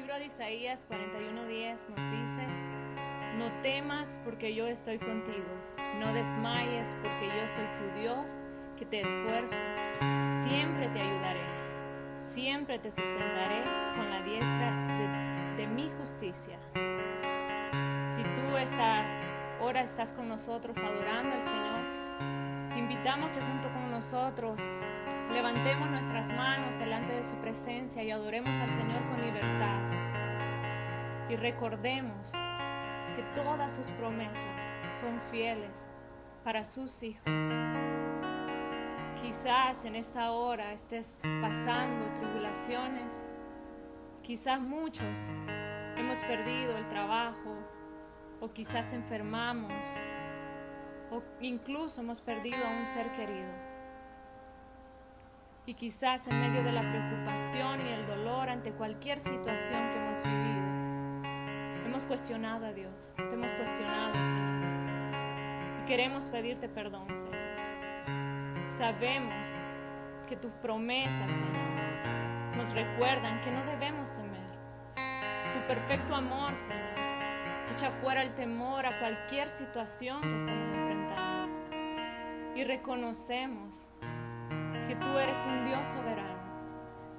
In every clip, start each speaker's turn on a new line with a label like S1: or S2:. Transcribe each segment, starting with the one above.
S1: libro de Isaías 41:10 nos dice: no temas porque yo estoy contigo, no desmayes porque yo soy tu Dios que te esfuerzo, siempre te ayudaré, siempre te sustentaré con la diestra de mi justicia. Si tú ahora estás con nosotros adorando al Señor, te invitamos que junto con nosotros levantemos nuestras manos delante de su presencia y adoremos al Señor con libertad. Y recordemos que todas sus promesas son fieles para sus hijos. Quizás en esta hora estés pasando tribulaciones. Quizás muchos hemos perdido el trabajo, o quizás enfermamos, o incluso hemos perdido a un ser querido. Y quizás en medio de la preocupación y el dolor ante cualquier situación que hemos vivido, hemos cuestionado a Dios, te hemos cuestionado, Señor. Y queremos pedirte perdón, Señor. Sabemos que tus promesas, Señor, nos recuerdan que no debemos temer. Tu perfecto amor, Señor, echa fuera el temor a cualquier situación que estemos enfrentando. Y reconocemos que tú eres un Dios soberano.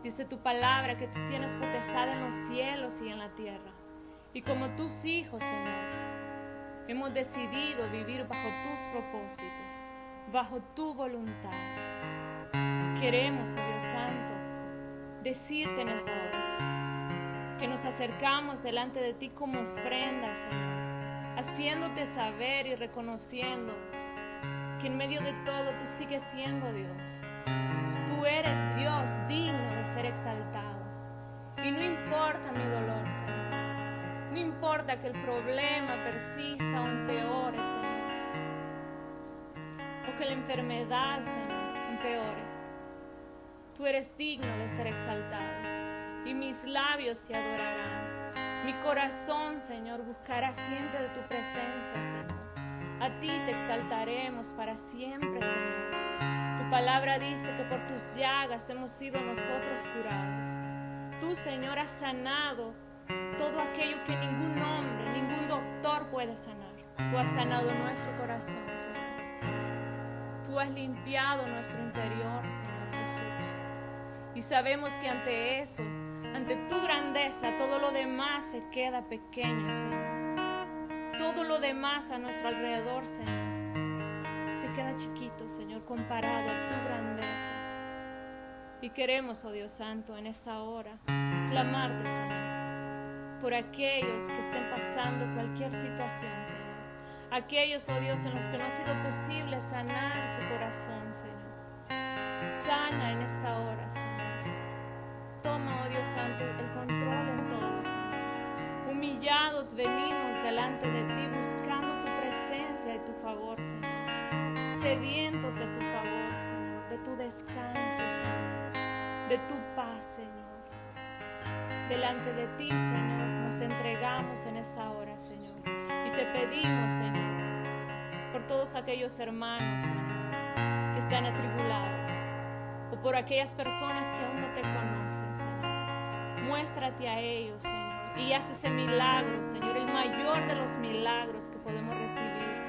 S1: Dice tu palabra que tú tienes potestad en los cielos y en la tierra. Y como tus hijos, Señor, hemos decidido vivir bajo tus propósitos, bajo tu voluntad. Queremos, oh Dios Santo, decirte en esta hora que nos acercamos delante de ti como ofrenda, Señor, haciéndote saber y reconociendo que en medio de todo tú sigues siendo Dios. Tú eres Dios digno de ser exaltado. Y no importa mi dolor, Señor. No importa que el problema persista o empeore, Señor. O que la enfermedad, Señor, empeore. Tú eres digno de ser exaltado. Y mis labios te adorarán. Mi corazón, Señor, buscará siempre de tu presencia, Señor. A ti te exaltaremos para siempre, Señor. Tu palabra dice que por tus llagas hemos sido nosotros curados. Tú, Señor, has sanado todo aquello que ningún hombre, ningún doctor puede sanar. Tú has sanado nuestro corazón, Señor. Tú has limpiado nuestro interior, Señor Jesús. Y sabemos que ante eso, ante tu grandeza, todo lo demás se queda pequeño, Señor. Todo lo demás a nuestro alrededor, Señor, se queda chiquito, Señor, comparado a tu grandeza. Y queremos, oh Dios Santo, en esta hora, clamarte, Señor, por aquellos que estén pasando cualquier situación, Señor. Aquellos, oh Dios, en los que no ha sido posible sanar su corazón, Señor. Sana en esta hora, Señor. Toma, oh Dios Santo, el control en todo, Señor. Humillados venimos delante de ti, buscando tu presencia y tu favor, Señor. Sedientos de tu favor, Señor, de tu descanso, Señor, de tu paz, Señor. Delante de ti, Señor, nos entregamos en esta hora, Señor. Y te pedimos, Señor, por todos aquellos hermanos, Señor, que están atribulados, o por aquellas personas que aún no te conocen, Señor. Muéstrate a ellos, Señor, y haz ese milagro, Señor, el mayor de los milagros que podemos recibir,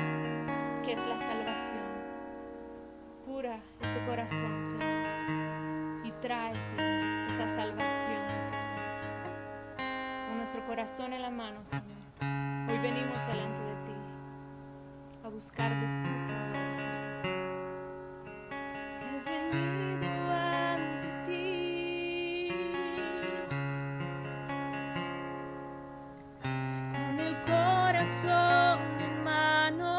S1: que es la salvación. Cura ese corazón, Señor, y trae, Señor, esa salvación, Señor. Con nuestro corazón en la mano, Señor, hoy venimos delante de ti a buscar de tu favor, Señor. He venido ante ti con el corazón en mano,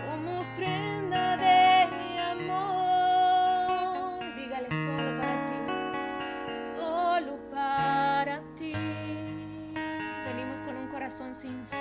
S1: como ofrenda de amor. Dígale: solo para ti, solo para ti. Venimos con un corazón sincero,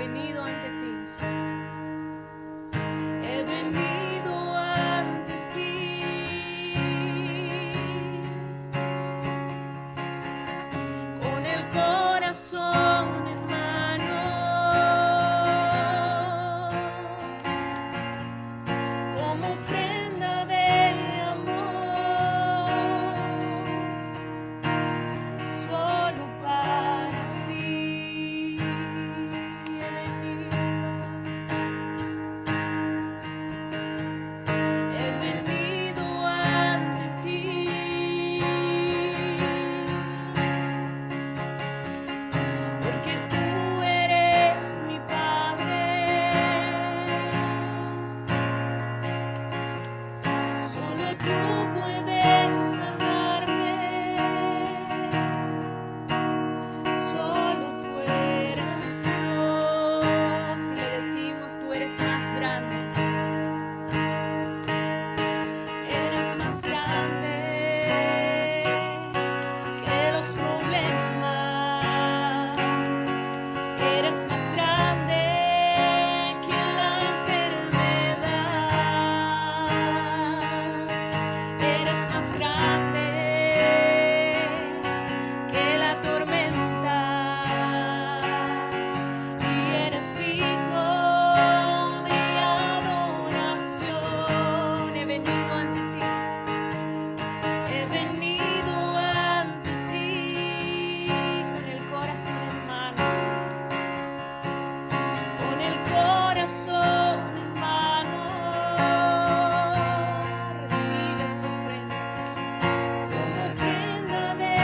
S1: venido ante ti. He venido ante ti. Con el corazón en mano, como ofrenda de amor, solo para ti he venido. He venido ante ti, porque tú eres mi Padre. Solo tú puedes sanarme. Solo tú eres Dios. Y le decimos, tú eres más grande. Eres más grande que los problemas. Eres más grande que la enfermedad. Eres más grande que la tormenta. Y eres digno de adoración. He venido ante ti. He venido ante ti con el corazón en manos. Con el corazón en mano, recibe esta ofrenda, Señor, como ofrenda de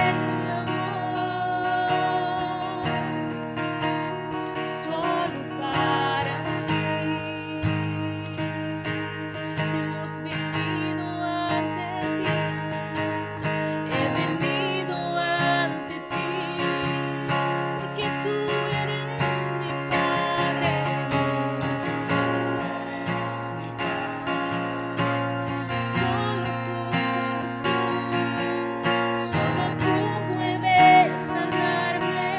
S1: amor, solo para ti. Hemos venido ante ti. He venido ante ti, porque tú eres mi Padre. Solo tú puedes sanarme.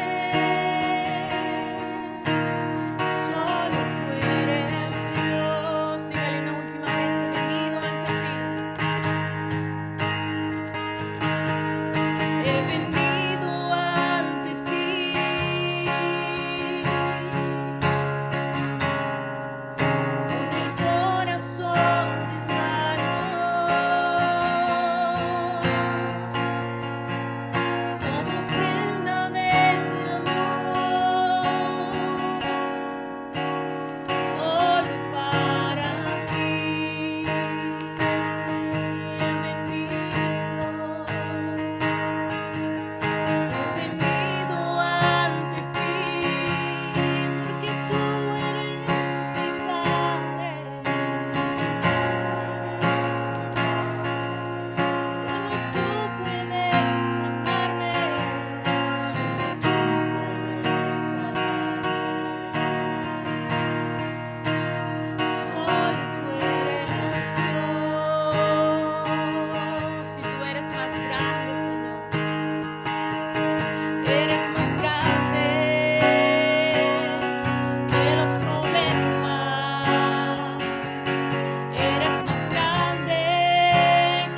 S1: Solo tú eres Dios. Dígale una última vez, he venido ante ti. He venido ante ti. Con el corazón en mano, como ofrenda de amor, solo para ti he venido. He venido ante ti, porque tú eres mi Padre. Solo tú puedes sanarme. Solo tú puedes sanarme. Solo tú eres Dios. Y tú eres más grande, Señor. Eres más grande que los problemas. Eres más grande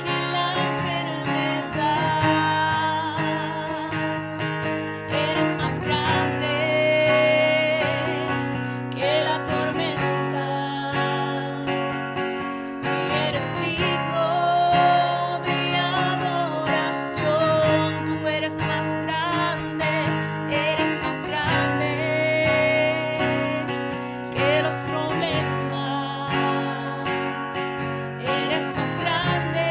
S1: que la enfermedad. Eres más grande que la tormenta. Y eres digno de adoración. Tú eres más grande que los problemas. Eres más grande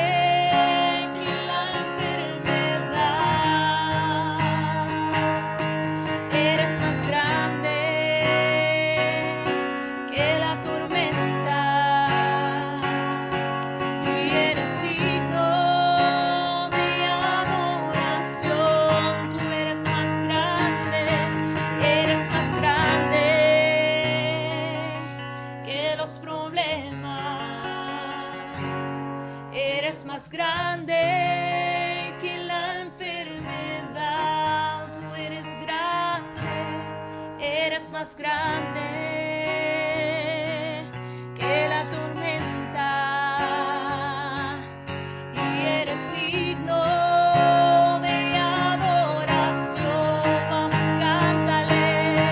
S1: que la enfermedad. Eres más grande que la tormenta. Y eres digno de adoración. Tú eres más grande que los problemas. Eres más grande que la enfermedad. Tú eres grande, eres más grande que la tormenta y eres digno de adoración. Vamos, cántale,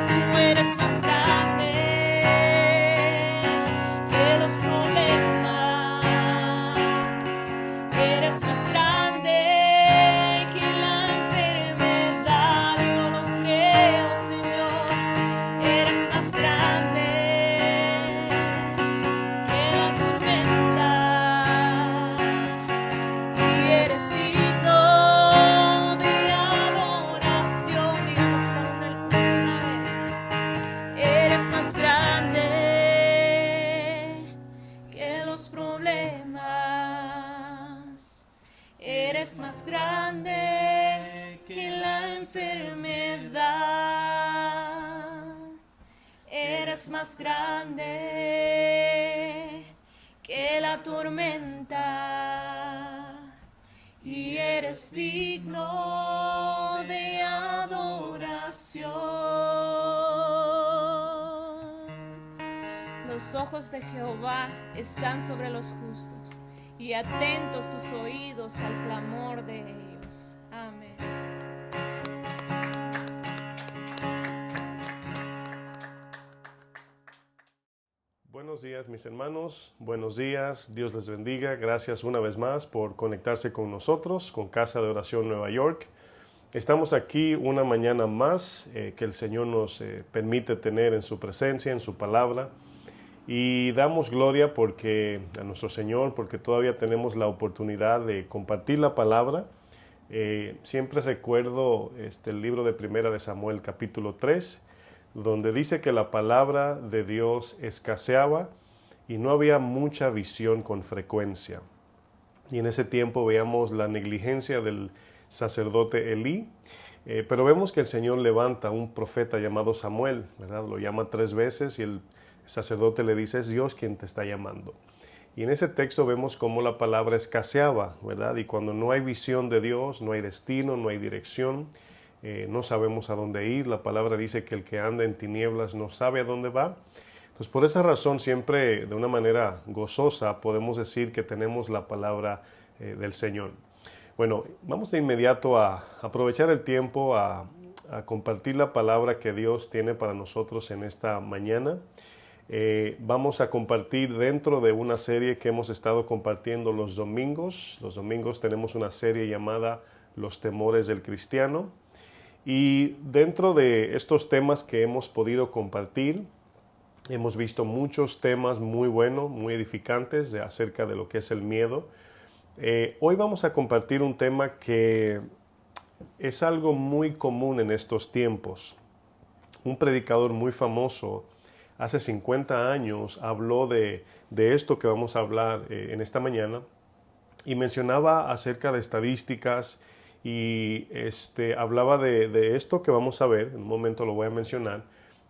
S1: tú eres más grande que los problemas, eres más grande que la enfermedad. Yo lo creo, Señor, eres más grande que la tormenta y eres digno de adoración. Digamos una última vez, eres más grande que los problemas, eres más grande que la enfermedad, eres más grande que la tormenta y eres digno de adoración. Los ojos de Jehová están sobre los justos y atentos sus oídos al clamor de ellos. Amén.
S2: Buenos días, mis hermanos. Buenos días. Dios les bendiga. Gracias una vez más por conectarse con nosotros, con Casa de Oración Nueva York. Estamos aquí una mañana más que el Señor nos permite tener en su presencia, en su palabra. Y damos gloria a nuestro Señor porque todavía tenemos la oportunidad de compartir la palabra. Siempre recuerdo el libro de Primera de Samuel capítulo 3, donde dice que la palabra de Dios escaseaba y no había mucha visión con frecuencia. Y en ese tiempo veíamos la negligencia del sacerdote Elí, pero vemos que el Señor levanta a un profeta llamado Samuel, ¿verdad? Lo llama 3 veces y el sacerdote le dice, es Dios quien te está llamando. Y en ese texto vemos cómo la palabra escaseaba, ¿verdad? Y cuando no hay visión de Dios, no hay destino, no hay dirección, no sabemos a dónde ir. La palabra dice que el que anda en tinieblas no sabe a dónde va. Entonces, por esa razón, siempre de una manera gozosa podemos decir que tenemos la palabra del Señor. Bueno, vamos de inmediato a aprovechar el tiempo a compartir la palabra que Dios tiene para nosotros en esta mañana. Vamos a compartir dentro de una serie que hemos estado compartiendo los domingos. Los domingos tenemos una serie llamada Los temores del cristiano. Y dentro de estos temas que hemos podido compartir, hemos visto muchos temas muy buenos, muy edificantes acerca de lo que es el miedo. Hoy vamos a compartir un tema que es algo muy común en estos tiempos. Un predicador muy famoso hace 50 años habló de esto que vamos a hablar en esta mañana y mencionaba acerca de estadísticas y hablaba de esto que vamos a ver, en un momento lo voy a mencionar,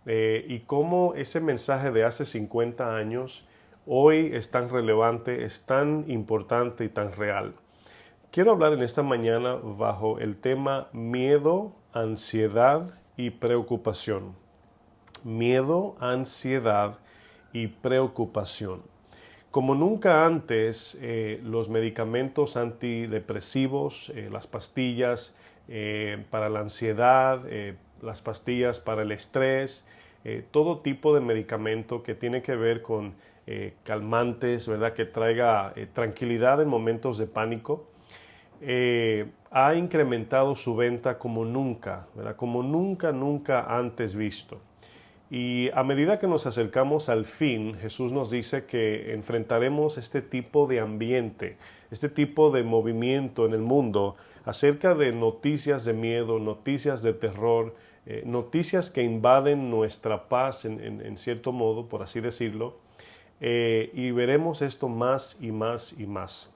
S2: y cómo ese mensaje de hace 50 años hoy es tan relevante, es tan importante y tan real. Quiero hablar en esta mañana bajo el tema miedo, ansiedad y preocupación. Miedo, ansiedad y preocupación. Como nunca antes, los medicamentos antidepresivos, las pastillas para la ansiedad, las pastillas para el estrés, todo tipo de medicamento que tiene que ver con calmantes, ¿verdad? Que traiga tranquilidad en momentos de pánico, ha incrementado su venta como nunca, ¿verdad? Como nunca antes visto. Y a medida que nos acercamos al fin, Jesús nos dice que enfrentaremos este tipo de ambiente, este tipo de movimiento en el mundo acerca de noticias de miedo, noticias de terror, noticias que invaden nuestra paz en cierto modo, por así decirlo, y veremos esto más y más y más.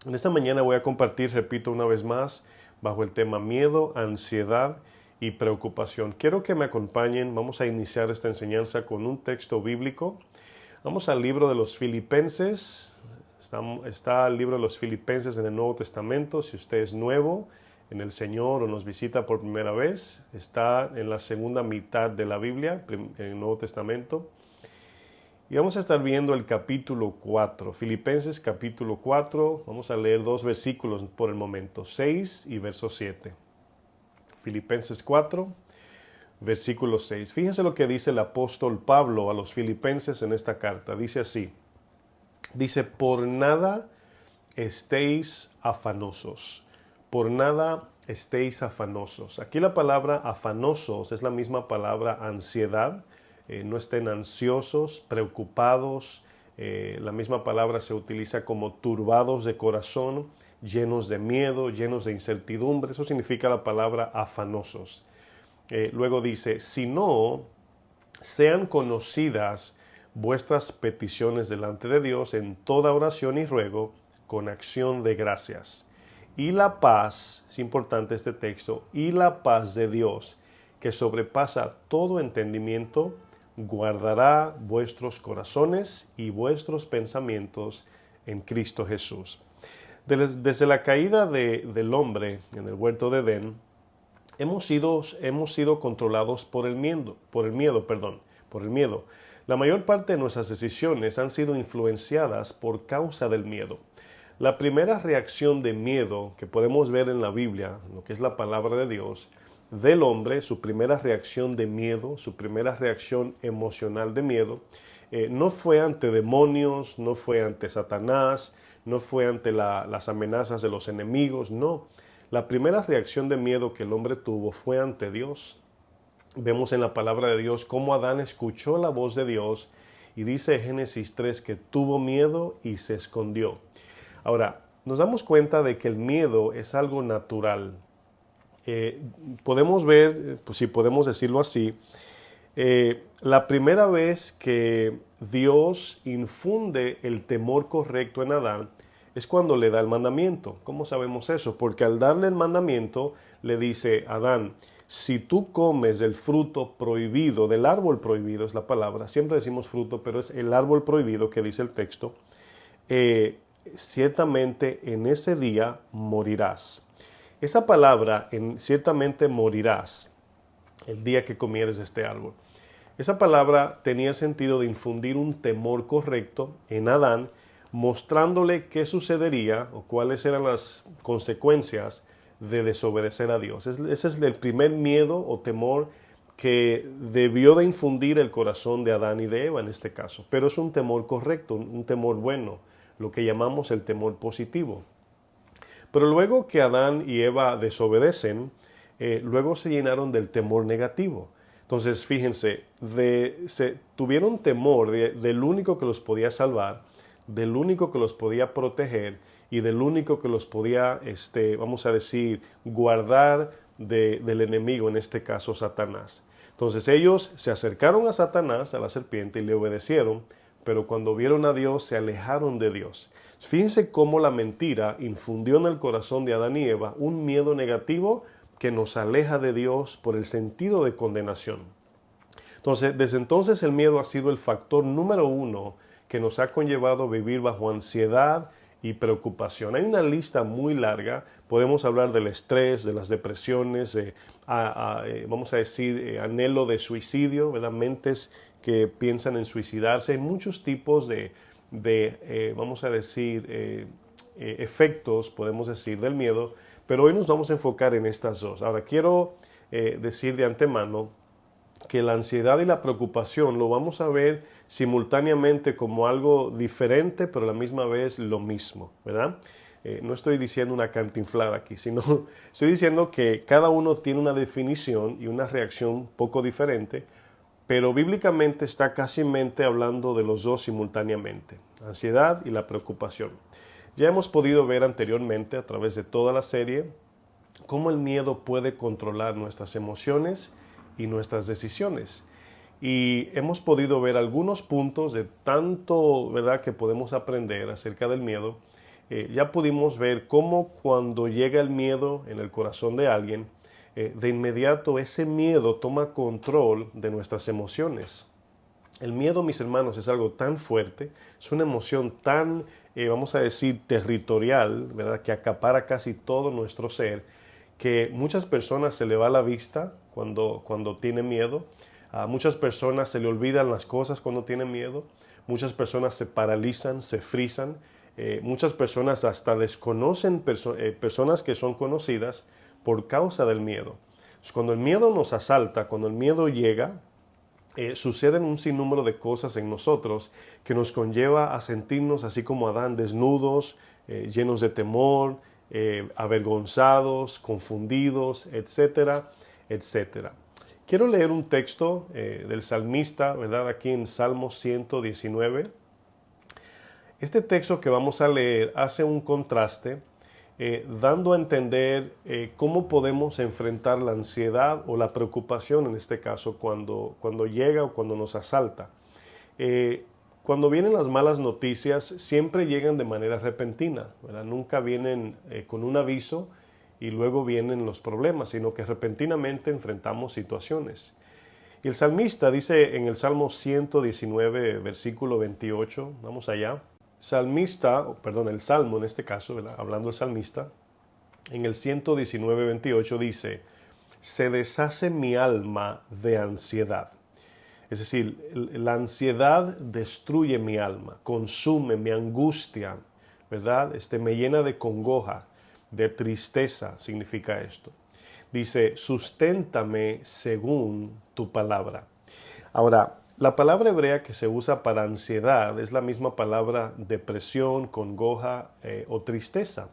S2: En esta mañana voy a compartir, repito una vez más, bajo el tema miedo, ansiedad y preocupación. Quiero que me acompañen, vamos a iniciar esta enseñanza con un texto bíblico. Vamos al libro de los Filipenses, está el libro de los Filipenses en el Nuevo Testamento. Si usted es nuevo en el Señor o nos visita por primera vez, está en la segunda mitad de la Biblia, en el Nuevo Testamento. Y vamos a estar viendo el capítulo 4, Filipenses capítulo 4. Vamos a leer 2 versículos por el momento, 6 y verso 7. Filipenses 4, versículo 6. Fíjense lo que dice el apóstol Pablo a los filipenses en esta carta. Dice así, dice, por nada estéis afanosos. Por nada estéis afanosos. Aquí la palabra afanosos es la misma palabra ansiedad. No estén ansiosos, preocupados. La misma palabra se utiliza como turbados de corazón, llenos de miedo, llenos de incertidumbre. Eso significa la palabra afanosos. Luego dice, si no, sean conocidas vuestras peticiones delante de Dios en toda oración y ruego con acción de gracias. Y la paz, es importante este texto, y la paz de Dios, que sobrepasa todo entendimiento, guardará vuestros corazones y vuestros pensamientos en Cristo Jesús. Desde la caída del hombre en el huerto de Edén, hemos sido controlados por el miedo. La mayor parte de nuestras decisiones han sido influenciadas por causa del miedo. La primera reacción de miedo que podemos ver en la Biblia, lo que es la palabra de Dios, del hombre, su primera reacción de miedo, su primera reacción emocional de miedo, no fue ante demonios, no fue ante Satanás, no fue ante las amenazas de los enemigos, no. La primera reacción de miedo que el hombre tuvo fue ante Dios. Vemos en la palabra de Dios cómo Adán escuchó la voz de Dios y dice Génesis 3 que tuvo miedo y se escondió. Ahora, nos damos cuenta de que el miedo es algo natural. Podemos ver, pues si podemos decirlo así, la primera vez que Dios infunde el temor correcto en Adán es cuando le da el mandamiento. ¿Cómo sabemos eso? Porque al darle el mandamiento le dice, Adán, si tú comes del fruto prohibido, del árbol prohibido es la palabra, siempre decimos fruto, pero es el árbol prohibido que dice el texto, ciertamente en ese día morirás. Esa palabra, ciertamente morirás, el día que comieres de este árbol. Esa palabra tenía sentido de infundir un temor correcto en Adán, mostrándole qué sucedería o cuáles eran las consecuencias de desobedecer a Dios. Ese es el primer miedo o temor que debió de infundir el corazón de Adán y de Eva en este caso. Pero es un temor correcto, un temor bueno, lo que llamamos el temor positivo. Pero luego que Adán y Eva desobedecen, luego se llenaron del temor negativo. Entonces, fíjense, tuvieron temor del único que los podía salvar, del único que los podía proteger y del único que los podía, vamos a decir, guardar del enemigo, en este caso Satanás. Entonces ellos se acercaron a Satanás, a la serpiente, y le obedecieron, pero cuando vieron a Dios se alejaron de Dios. Fíjense cómo la mentira infundió en el corazón de Adán y Eva un miedo negativo que nos aleja de Dios por el sentido de condenación. Entonces, desde entonces el miedo ha sido el factor número 1 que nos ha conllevado a vivir bajo ansiedad y preocupación. Hay una lista muy larga, podemos hablar del estrés, de las depresiones, vamos a decir, anhelo de suicidio, ¿verdad? Mentes que piensan en suicidarse. Hay muchos tipos de vamos a decir, efectos, podemos decir, del miedo, pero hoy nos vamos a enfocar en estas dos. Ahora, quiero decir de antemano que la ansiedad y la preocupación lo vamos a ver simultáneamente como algo diferente, pero a la misma vez lo mismo, ¿verdad? No estoy diciendo una cantinflada aquí, sino estoy diciendo que cada uno tiene una definición y una reacción poco diferente, pero bíblicamente está casi hablando de los dos simultáneamente, la ansiedad y la preocupación. Ya hemos podido ver anteriormente a través de toda la serie cómo el miedo puede controlar nuestras emociones y nuestras decisiones. Y hemos podido ver algunos puntos de tanto, ¿verdad?, que podemos aprender acerca del miedo. Ya pudimos ver cómo cuando llega el miedo en el corazón de alguien, de inmediato ese miedo toma control de nuestras emociones. El miedo, mis hermanos, es algo tan fuerte, es una emoción tan, vamos a decir, territorial, ¿verdad?, que acapara casi todo nuestro ser, que muchas personas se le va la vista cuando tienen miedo. A muchas personas se le olvidan las cosas cuando tienen miedo. Muchas personas se paralizan, se frisan. Muchas personas hasta desconocen personas que son conocidas por causa del miedo. Entonces, cuando el miedo nos asalta, cuando el miedo llega, suceden un sinnúmero de cosas en nosotros que nos conlleva a sentirnos así como Adán, desnudos, llenos de temor, avergonzados, confundidos, etcétera, etcétera. Quiero leer un texto del salmista, ¿verdad? Aquí en Salmo 119. Este texto que vamos a leer hace un contraste, dando a entender cómo podemos enfrentar la ansiedad o la preocupación, en este caso, cuando llega o cuando nos asalta. Cuando vienen las malas noticias, siempre llegan de manera repentina, ¿verdad? Nunca vienen con un aviso y luego vienen los problemas, sino que repentinamente enfrentamos situaciones. Y el salmista dice en el Salmo 119, versículo 28, vamos allá. El Salmo en este caso, ¿verdad? Hablando del salmista, en el 119, 28 dice, se deshace mi alma de ansiedad. Es decir, la ansiedad destruye mi alma, consume, me angustia, ¿verdad? Me llena de congoja, de tristeza, significa esto. Dice, susténtame según tu palabra. Ahora, la palabra hebrea que se usa para ansiedad es la misma palabra depresión, congoja o tristeza.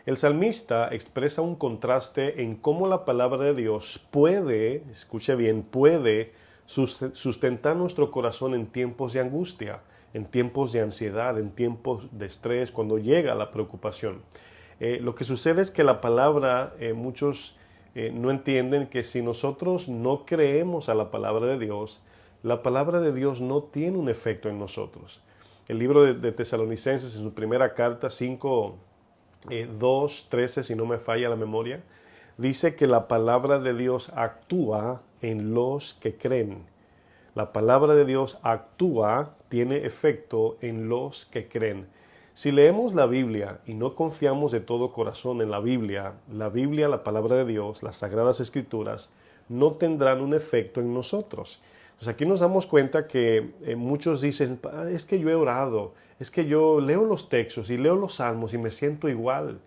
S2: El salmista expresa un contraste en cómo la palabra de Dios puede, escuche bien, puede sustentar nuestro corazón en tiempos de angustia, en tiempos de ansiedad, en tiempos de estrés, cuando llega la preocupación. Lo que sucede es que la palabra, muchos no entienden que si nosotros no creemos a la palabra de Dios, la palabra de Dios no tiene un efecto en nosotros. El libro de Tesalonicenses, en su primera carta, 5, 2, 13, si no me falla la memoria, dice que la palabra de Dios actúa en los que creen. La palabra de Dios actúa, tiene efecto en los que creen. Si leemos la Biblia y no confiamos de todo corazón en la Biblia, la palabra de Dios, las Sagradas Escrituras, no tendrán un efecto en nosotros. Pues aquí nos damos cuenta que muchos dicen, es que yo he orado, es que yo leo los textos y leo los salmos y me siento igual.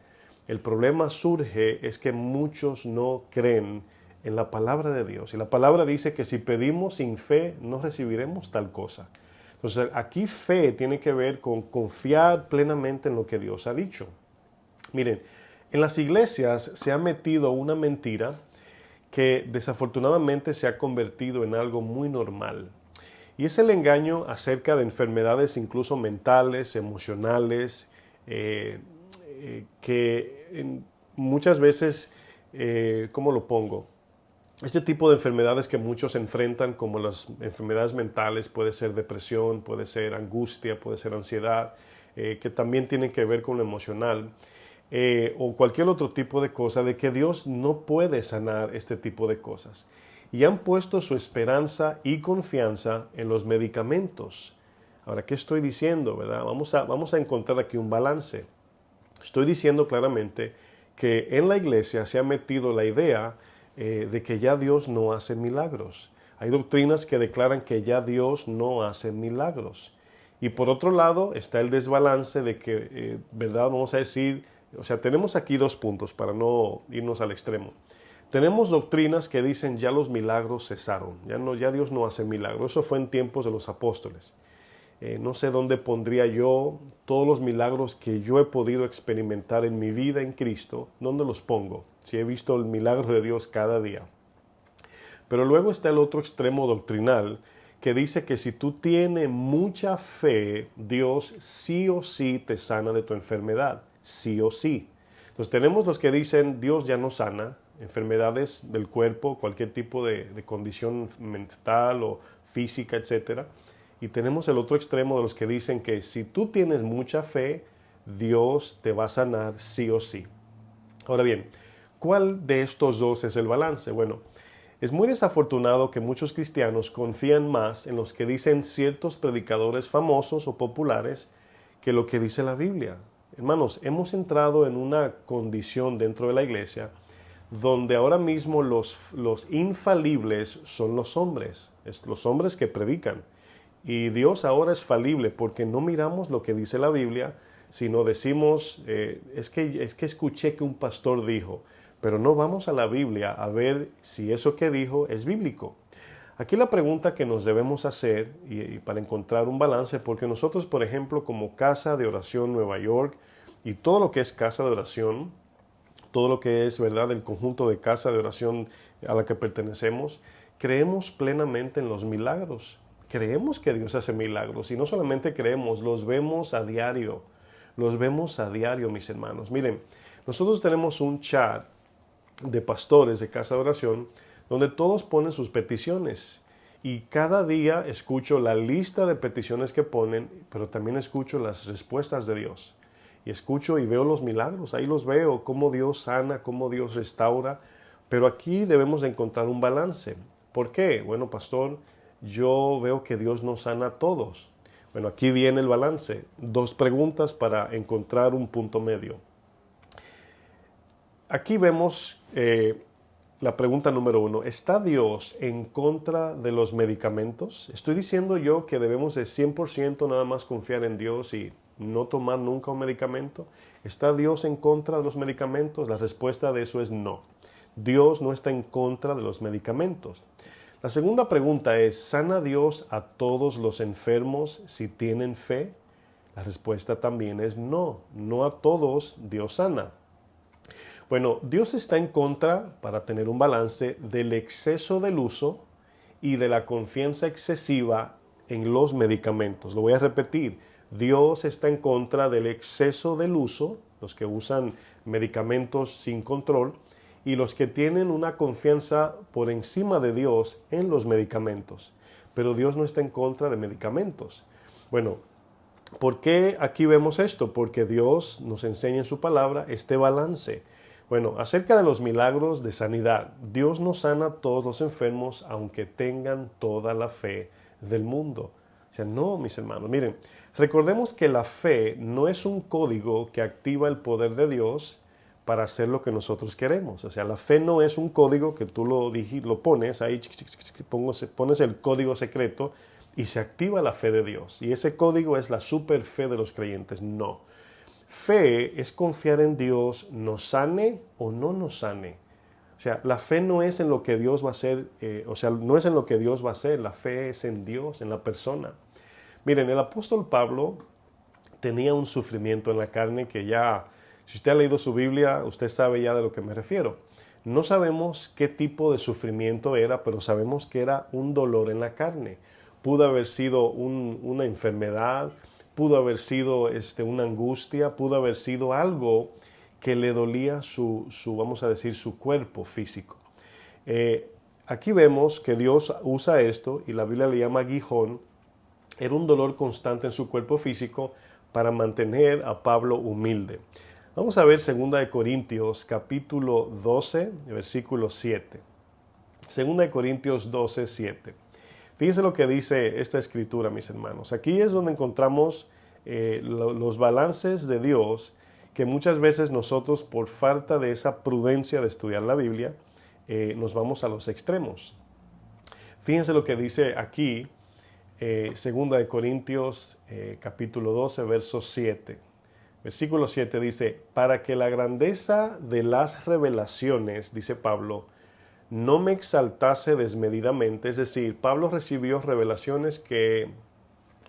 S2: El problema surge es que muchos no creen en la palabra de Dios. Y la palabra dice que si pedimos sin fe, no recibiremos tal cosa. Entonces aquí fe tiene que ver con confiar plenamente en lo que Dios ha dicho. Miren, en las iglesias se ha metido una mentira que desafortunadamente se ha convertido en algo muy normal. Y es el engaño acerca de enfermedades incluso mentales, emocionales, que muchas veces, ¿cómo lo pongo? Este tipo de enfermedades que muchos enfrentan, como las enfermedades mentales, puede ser depresión, puede ser angustia, puede ser ansiedad, que también tienen que ver con lo emocional. O cualquier otro tipo de cosa, de que Dios no puede sanar este tipo de cosas. Y han puesto su esperanza y confianza en los medicamentos. Ahora, ¿qué estoy diciendo, verdad? Vamos a encontrar aquí un balance. Estoy diciendo claramente que en la iglesia se ha metido la idea de que ya Dios no hace milagros. Hay doctrinas que declaran que ya Dios no hace milagros. Y por otro lado está el desbalance de que, ¿verdad? Vamos a decir, o sea, tenemos aquí dos puntos para no irnos al extremo. Tenemos doctrinas que dicen ya los milagros cesaron, ya Dios no hace milagros. Eso fue en tiempos de los apóstoles. No sé dónde pondría yo todos los milagros que yo he podido experimentar en mi vida en Cristo. ¿Dónde los pongo? Si he visto el milagro de Dios cada día. Pero luego está el otro extremo doctrinal que dice que si tú tienes mucha fe, Dios sí o sí te sana de tu enfermedad. Sí o sí. Entonces tenemos los que dicen Dios ya no sana enfermedades del cuerpo, cualquier tipo de condición mental o física, etc. Y tenemos el otro extremo de los que dicen que si tú tienes mucha fe, Dios te va a sanar sí o sí. Ahora bien, ¿cuál de estos dos es el balance? Bueno, es muy desafortunado que muchos cristianos confían más en los que dicen ciertos predicadores famosos o populares que lo que dice la Biblia. Hermanos, hemos entrado en una condición dentro de la iglesia donde ahora mismo los infalibles son los hombres que predican. Y Dios ahora es falible porque no miramos lo que dice la Biblia, sino decimos, es que escuché que un pastor dijo, pero no vamos a la Biblia a ver si eso que dijo es bíblico. Aquí la pregunta que nos debemos hacer, y para encontrar un balance, porque nosotros, por ejemplo, como Casa de Oración Nueva York, y todo lo que es Casa de Oración, todo lo que es, ¿verdad?, el conjunto de Casa de Oración a la que pertenecemos, creemos plenamente en los milagros. Creemos que Dios hace milagros, y no solamente creemos, los vemos a diario. Los vemos a diario, mis hermanos. Miren, nosotros tenemos un chat de pastores de Casa de Oración, donde todos ponen sus peticiones, y cada día escucho la lista de peticiones que ponen, pero también escucho las respuestas de Dios, y escucho y veo los milagros, ahí los veo, cómo Dios sana, cómo Dios restaura, pero aquí debemos de encontrar un balance. ¿Por qué? Bueno, pastor, yo veo que Dios nos sana a todos. Bueno, aquí viene el balance, 2 preguntas para encontrar un punto medio. Aquí vemos la pregunta número 1, ¿está Dios en contra de los medicamentos? ¿Estoy diciendo yo que debemos de 100% nada más confiar en Dios y no tomar nunca un medicamento? ¿Está Dios en contra de los medicamentos? La respuesta de eso es no. Dios no está en contra de los medicamentos. La segunda pregunta es, ¿sana Dios a todos los enfermos si tienen fe? La respuesta también es no, no a todos Dios sana. Bueno, Dios está en contra, para tener un balance, del exceso del uso y de la confianza excesiva en los medicamentos. Lo voy a repetir, Dios está en contra del exceso del uso, los que usan medicamentos sin control, y los que tienen una confianza por encima de Dios en los medicamentos. Pero Dios no está en contra de medicamentos. Bueno, ¿por qué aquí vemos esto? Porque Dios nos enseña en su palabra este balance. Bueno, acerca de los milagros de sanidad, Dios no sana a todos los enfermos aunque tengan toda la fe del mundo. O sea, no, mis hermanos, miren, recordemos que la fe no es un código que activa el poder de Dios para hacer lo que nosotros queremos. O sea, la fe no es un código que tú lo pones ahí, pones el código secreto y se activa la fe de Dios. Y ese código es la super fe de los creyentes. No. Fe es confiar en Dios, nos sane o no nos sane. O sea, la fe no es en lo que Dios va a hacer, no es en lo que Dios va a hacer, la fe es en Dios, en la persona. Miren, el apóstol Pablo tenía un sufrimiento en la carne que ya, si usted ha leído su Biblia, usted sabe ya de lo que me refiero. No sabemos qué tipo de sufrimiento era, pero sabemos que era un dolor en la carne. Pudo haber sido una enfermedad, pudo haber sido una angustia, pudo haber sido algo que le dolía vamos a decir, su cuerpo físico. Aquí vemos que Dios usa esto, y la Biblia le llama aguijón. Era un dolor constante en su cuerpo físico para mantener a Pablo humilde. Vamos a ver 2 Corintios capítulo 12, versículo 7. 2 Corintios 12, 7. Fíjense lo que dice esta escritura, mis hermanos. Aquí es donde encontramos los balances de Dios, que muchas veces nosotros, por falta de esa prudencia de estudiar la Biblia, nos vamos a los extremos. Fíjense lo que dice aquí, 2 Corintios capítulo 12, verso 7. Versículo 7 dice, para que la grandeza de las revelaciones, dice Pablo, no me exaltase desmedidamente. Es decir, Pablo recibió revelaciones que,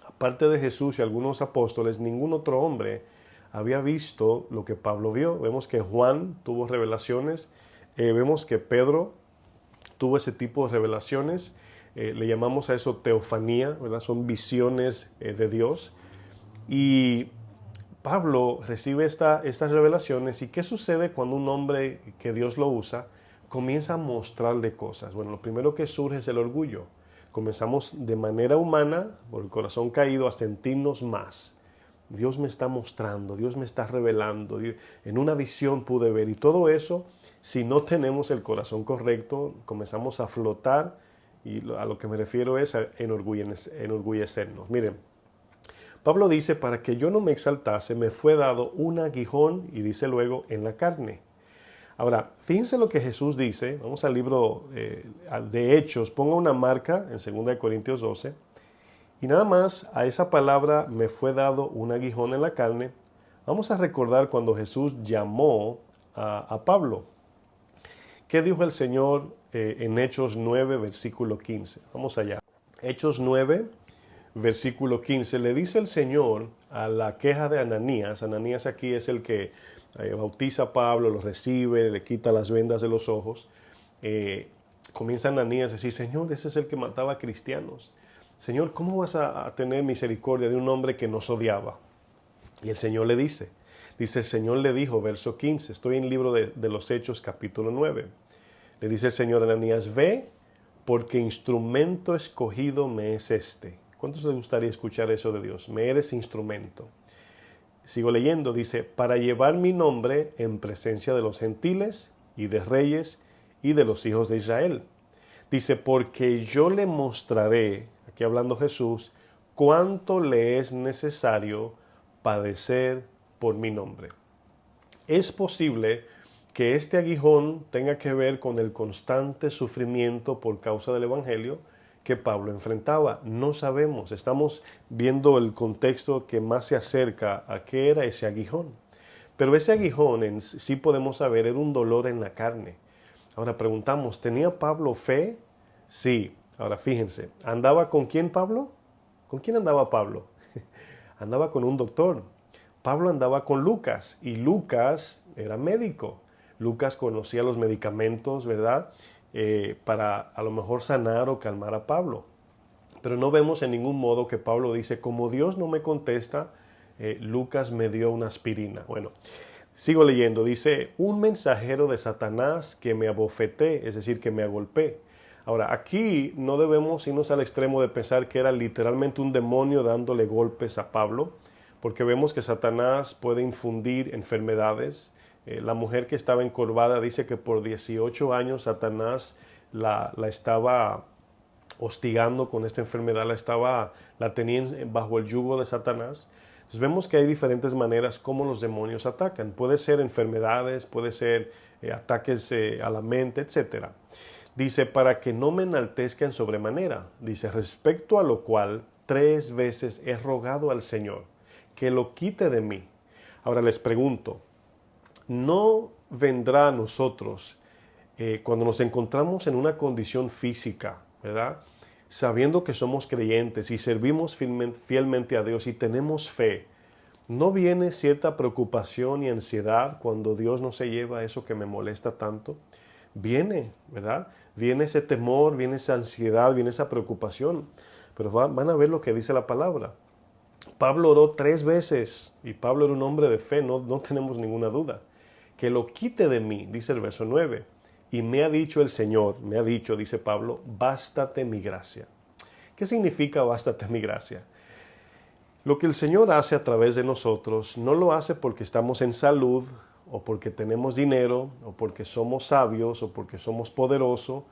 S2: aparte de Jesús y algunos apóstoles, ningún otro hombre había visto lo que Pablo vio. Vemos que Juan tuvo revelaciones, vemos que Pedro tuvo ese tipo de revelaciones, le llamamos a eso teofanía, ¿verdad? Son visiones de Dios. Y Pablo recibe estas revelaciones. ¿Y qué sucede cuando un hombre que Dios lo usa comienza a mostrarle cosas? Bueno, lo primero que surge es el orgullo. Comenzamos de manera humana, por el corazón caído, a sentirnos más. Dios me está mostrando, Dios me está revelando, en una visión pude ver, y todo eso, si no tenemos el corazón correcto, comenzamos a flotar, y a lo que me refiero es a enorgullecernos. Miren, Pablo dice, para que yo no me exaltase, me fue dado un aguijón, y dice luego, en la carne. Ahora, fíjense lo que Jesús dice. Vamos al libro de Hechos. Ponga una marca en 2 Corintios 12. Y nada más a esa palabra me fue dado un aguijón en la carne. Vamos a recordar cuando Jesús llamó a Pablo. ¿Qué dijo el Señor en Hechos 9, versículo 15? Vamos allá. Hechos 9, versículo 15. Le dice el Señor a la queja de Ananías. Ananías aquí es el que bautiza a Pablo, lo recibe, le quita las vendas de los ojos. Comienza Ananías a decir, Señor, ese es el que mataba a cristianos. Señor, ¿cómo vas a tener misericordia de un hombre que nos odiaba? Y el Señor le dice, el Señor le dijo, verso 15, estoy en el libro de los Hechos, capítulo 9. Le dice el Señor a Ananías, ve, porque instrumento escogido me es este. ¿Cuántos les gustaría escuchar eso de Dios? Me eres instrumento. Sigo leyendo, dice, para llevar mi nombre en presencia de los gentiles y de reyes y de los hijos de Israel. Dice, porque yo le mostraré, aquí hablando Jesús, cuánto le es necesario padecer por mi nombre. Es posible que este aguijón tenga que ver con el constante sufrimiento por causa del Evangelio que Pablo enfrentaba. No sabemos, estamos viendo el contexto que más se acerca a qué era ese aguijón. Pero ese aguijón, sí podemos saber, era un dolor en la carne. Ahora preguntamos, ¿tenía Pablo fe? Sí. Ahora fíjense, ¿andaba con quién Pablo? ¿Con quién andaba Pablo? Andaba con un doctor. Pablo andaba con Lucas y Lucas era médico. Lucas conocía los medicamentos, ¿verdad? Para a lo mejor sanar o calmar a Pablo. Pero no vemos en ningún modo que Pablo dice, como Dios no me contesta, Lucas me dio una aspirina. Bueno, sigo leyendo. Dice, un mensajero de Satanás que me abofeté, es decir, que me agolpé. Ahora, aquí no debemos irnos al extremo de pensar que era literalmente un demonio dándole golpes a Pablo, porque vemos que Satanás puede infundir enfermedades. La mujer que estaba encorvada dice que por 18 años Satanás la estaba hostigando con esta enfermedad, la tenía bajo el yugo de Satanás. Entonces vemos que hay diferentes maneras como los demonios atacan. Puede ser enfermedades, puede ser ataques a la mente, etc. Dice, para que no me enaltezca en sobremanera. Dice, respecto a lo cual 3 veces he rogado al Señor que lo quite de mí. Ahora les pregunto, ¿no vendrá a nosotros cuando nos encontramos en una condición física, ¿verdad? Sabiendo que somos creyentes y servimos fielmente a Dios y tenemos fe, ¿no viene cierta preocupación y ansiedad cuando Dios no se lleva eso que me molesta tanto? Viene, ¿verdad? Viene ese temor, viene esa ansiedad, viene esa preocupación. Pero van a ver lo que dice la palabra. Pablo oró 3 veces y Pablo era un hombre de fe, no tenemos ninguna duda. Que lo quite de mí, dice el verso 9. Y me ha dicho el Señor, me ha dicho, dice Pablo, bástate mi gracia. ¿Qué significa bástate mi gracia? Lo que el Señor hace a través de nosotros no lo hace porque estamos en salud o porque tenemos dinero o porque somos sabios o porque somos poderosos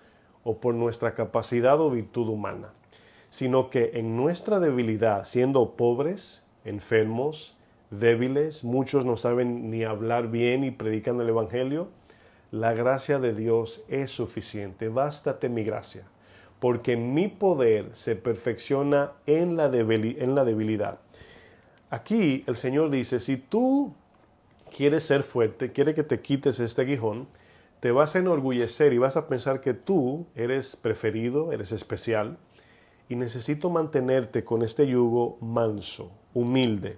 S2: o por nuestra capacidad o virtud humana, sino que en nuestra debilidad, siendo pobres, enfermos, débiles, muchos no saben ni hablar bien y predican el Evangelio, la gracia de Dios es suficiente. Bástate mi gracia, porque mi poder se perfecciona en la debilidad. Aquí el Señor dice, si tú quieres ser fuerte, quiere que te quites este aguijón, te vas a enorgullecer y vas a pensar que tú eres preferido, eres especial, y necesito mantenerte con este yugo manso, humilde.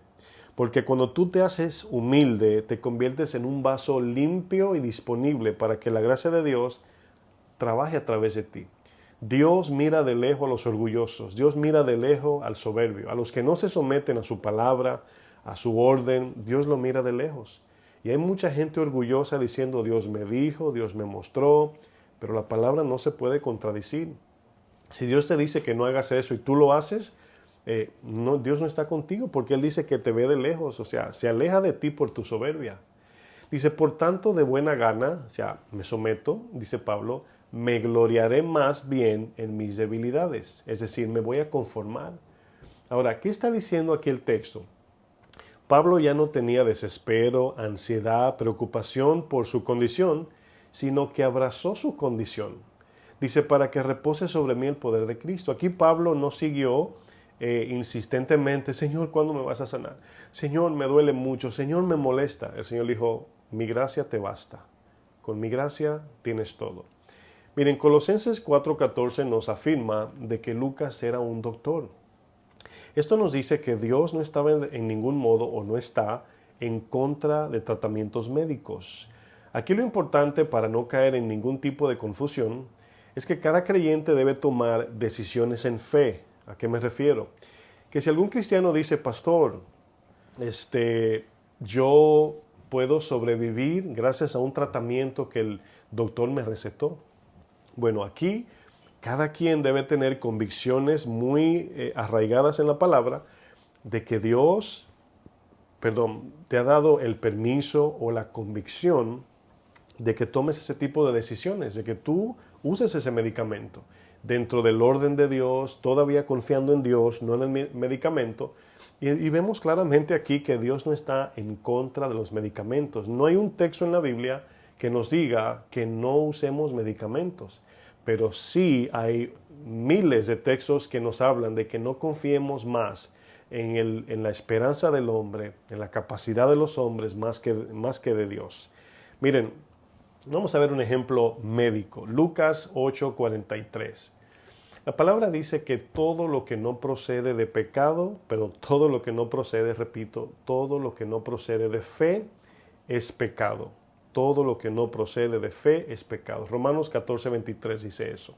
S2: Porque cuando tú te haces humilde, te conviertes en un vaso limpio y disponible para que la gracia de Dios trabaje a través de ti. Dios mira de lejos a los orgullosos, Dios mira de lejos al soberbio, a los que no se someten a su palabra, a su orden, Dios lo mira de lejos. Y hay mucha gente orgullosa diciendo, Dios me dijo, Dios me mostró, pero la palabra no se puede contradecir. Si Dios te dice que no hagas eso y tú lo haces, Dios no está contigo porque Él dice que te ve de lejos, o sea, se aleja de ti por tu soberbia. Dice, por tanto, de buena gana, o sea, me someto, dice Pablo, me gloriaré más bien en mis debilidades, es decir, me voy a conformar. Ahora, ¿qué está diciendo aquí el texto? Pablo ya no tenía desespero, ansiedad, preocupación por su condición, sino que abrazó su condición. Dice, para que repose sobre mí el poder de Cristo. Aquí Pablo no siguió insistentemente, Señor, ¿cuándo me vas a sanar? Señor, me duele mucho, Señor, me molesta. El Señor le dijo, mi gracia te basta. Con mi gracia tienes todo. Miren, Colosenses 4:14 nos afirma de que Lucas era un doctor. Esto nos dice que Dios no estaba en ningún modo o no está en contra de tratamientos médicos. Aquí lo importante para no caer en ningún tipo de confusión es que cada creyente debe tomar decisiones en fe. ¿A qué me refiero? Que si algún cristiano dice, pastor, yo puedo sobrevivir gracias a un tratamiento que el doctor me recetó. Bueno, aquí cada quien debe tener convicciones muy arraigadas en la palabra de que Dios, te ha dado el permiso o la convicción de que tomes ese tipo de decisiones, de que tú uses ese medicamento dentro del orden de Dios, todavía confiando en Dios, no en el medicamento. Y vemos claramente aquí que Dios no está en contra de los medicamentos. No hay un texto en la Biblia que nos diga que no usemos medicamentos, pero sí hay miles de textos que nos hablan de que no confiemos más en la esperanza del hombre, en la capacidad de los hombres más que de Dios. Miren, vamos a ver un ejemplo médico. Lucas 8:43. La palabra dice que todo lo que no procede de pecado, pero todo lo que no procede, repito, todo lo que no procede de fe es pecado. Todo lo que no procede de fe es pecado. Romanos 14:23 dice eso.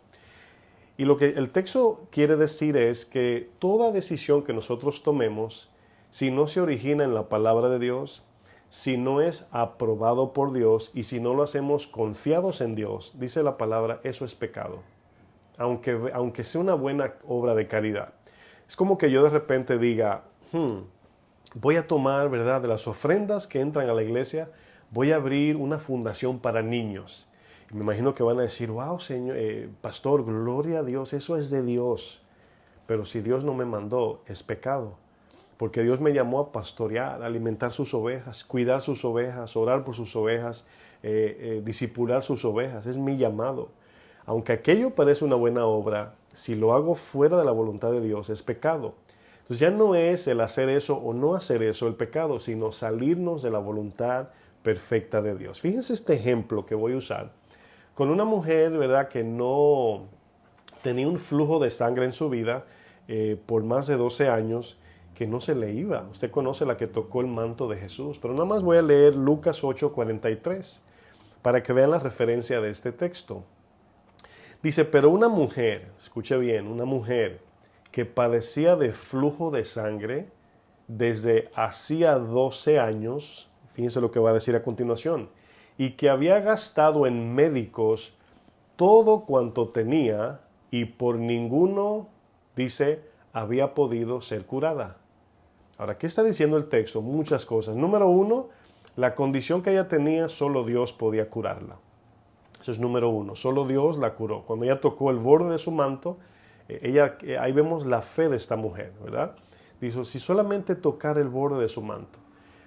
S2: Y lo que el texto quiere decir es que toda decisión que nosotros tomemos, si no se origina en la palabra de Dios, si no es aprobado por Dios y si no lo hacemos confiados en Dios, dice la palabra, eso es pecado. Aunque sea una buena obra de caridad. Es como que yo de repente diga, voy a tomar, ¿verdad?, de las ofrendas que entran a la iglesia, voy a abrir una fundación para niños. Y me imagino que van a decir, wow, señor, pastor, gloria a Dios, eso es de Dios. Pero si Dios no me mandó, es pecado. Porque Dios me llamó a pastorear, a alimentar sus ovejas, cuidar sus ovejas, orar por sus ovejas, discipular sus ovejas. Es mi llamado. Aunque aquello parece una buena obra, si lo hago fuera de la voluntad de Dios, es pecado. Entonces ya no es el hacer eso o no hacer eso el pecado, sino salirnos de la voluntad perfecta de Dios. Fíjense este ejemplo que voy a usar con una mujer, ¿verdad?, que no tenía un flujo de sangre en su vida por más de 12 años, que no se le iba. Usted conoce la que tocó el manto de Jesús, pero nada más voy a leer Lucas 8:43 para que vean la referencia de este texto. Dice, pero una mujer, escuche bien, una mujer que padecía de flujo de sangre desde hacía 12 años, fíjense lo que va a decir a continuación, y que había gastado en médicos todo cuanto tenía y por ninguno, dice, había podido ser curada. Ahora, ¿qué está diciendo el texto? Muchas cosas. Número uno, la condición que ella tenía, solo Dios podía curarla. Eso es número uno. Solo Dios la curó. Cuando ella tocó el borde de su manto, ahí vemos la fe de esta mujer, ¿verdad? Dijo, si solamente tocar el borde de su manto.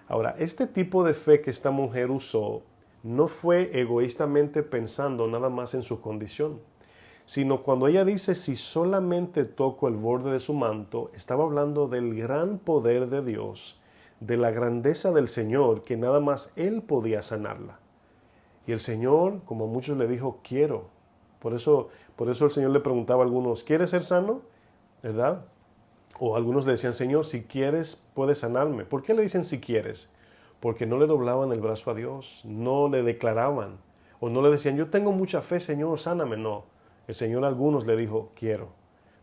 S2: Ahora, este tipo de fe que esta mujer usó no fue egoístamente pensando nada más en su condición, sino cuando ella dice, si solamente toco el borde de su manto, estaba hablando del gran poder de Dios, de la grandeza del Señor, que nada más Él podía sanarla. Y el Señor, como muchos le dijo, quiero. Por eso el Señor le preguntaba a algunos, ¿quieres ser sano? ¿Verdad? O algunos le decían, Señor, si quieres, puedes sanarme. ¿Por qué le dicen si quieres? Porque no le doblaban el brazo a Dios, no le declaraban, o no le decían, yo tengo mucha fe, Señor, sáname. No, el Señor a algunos le dijo, quiero.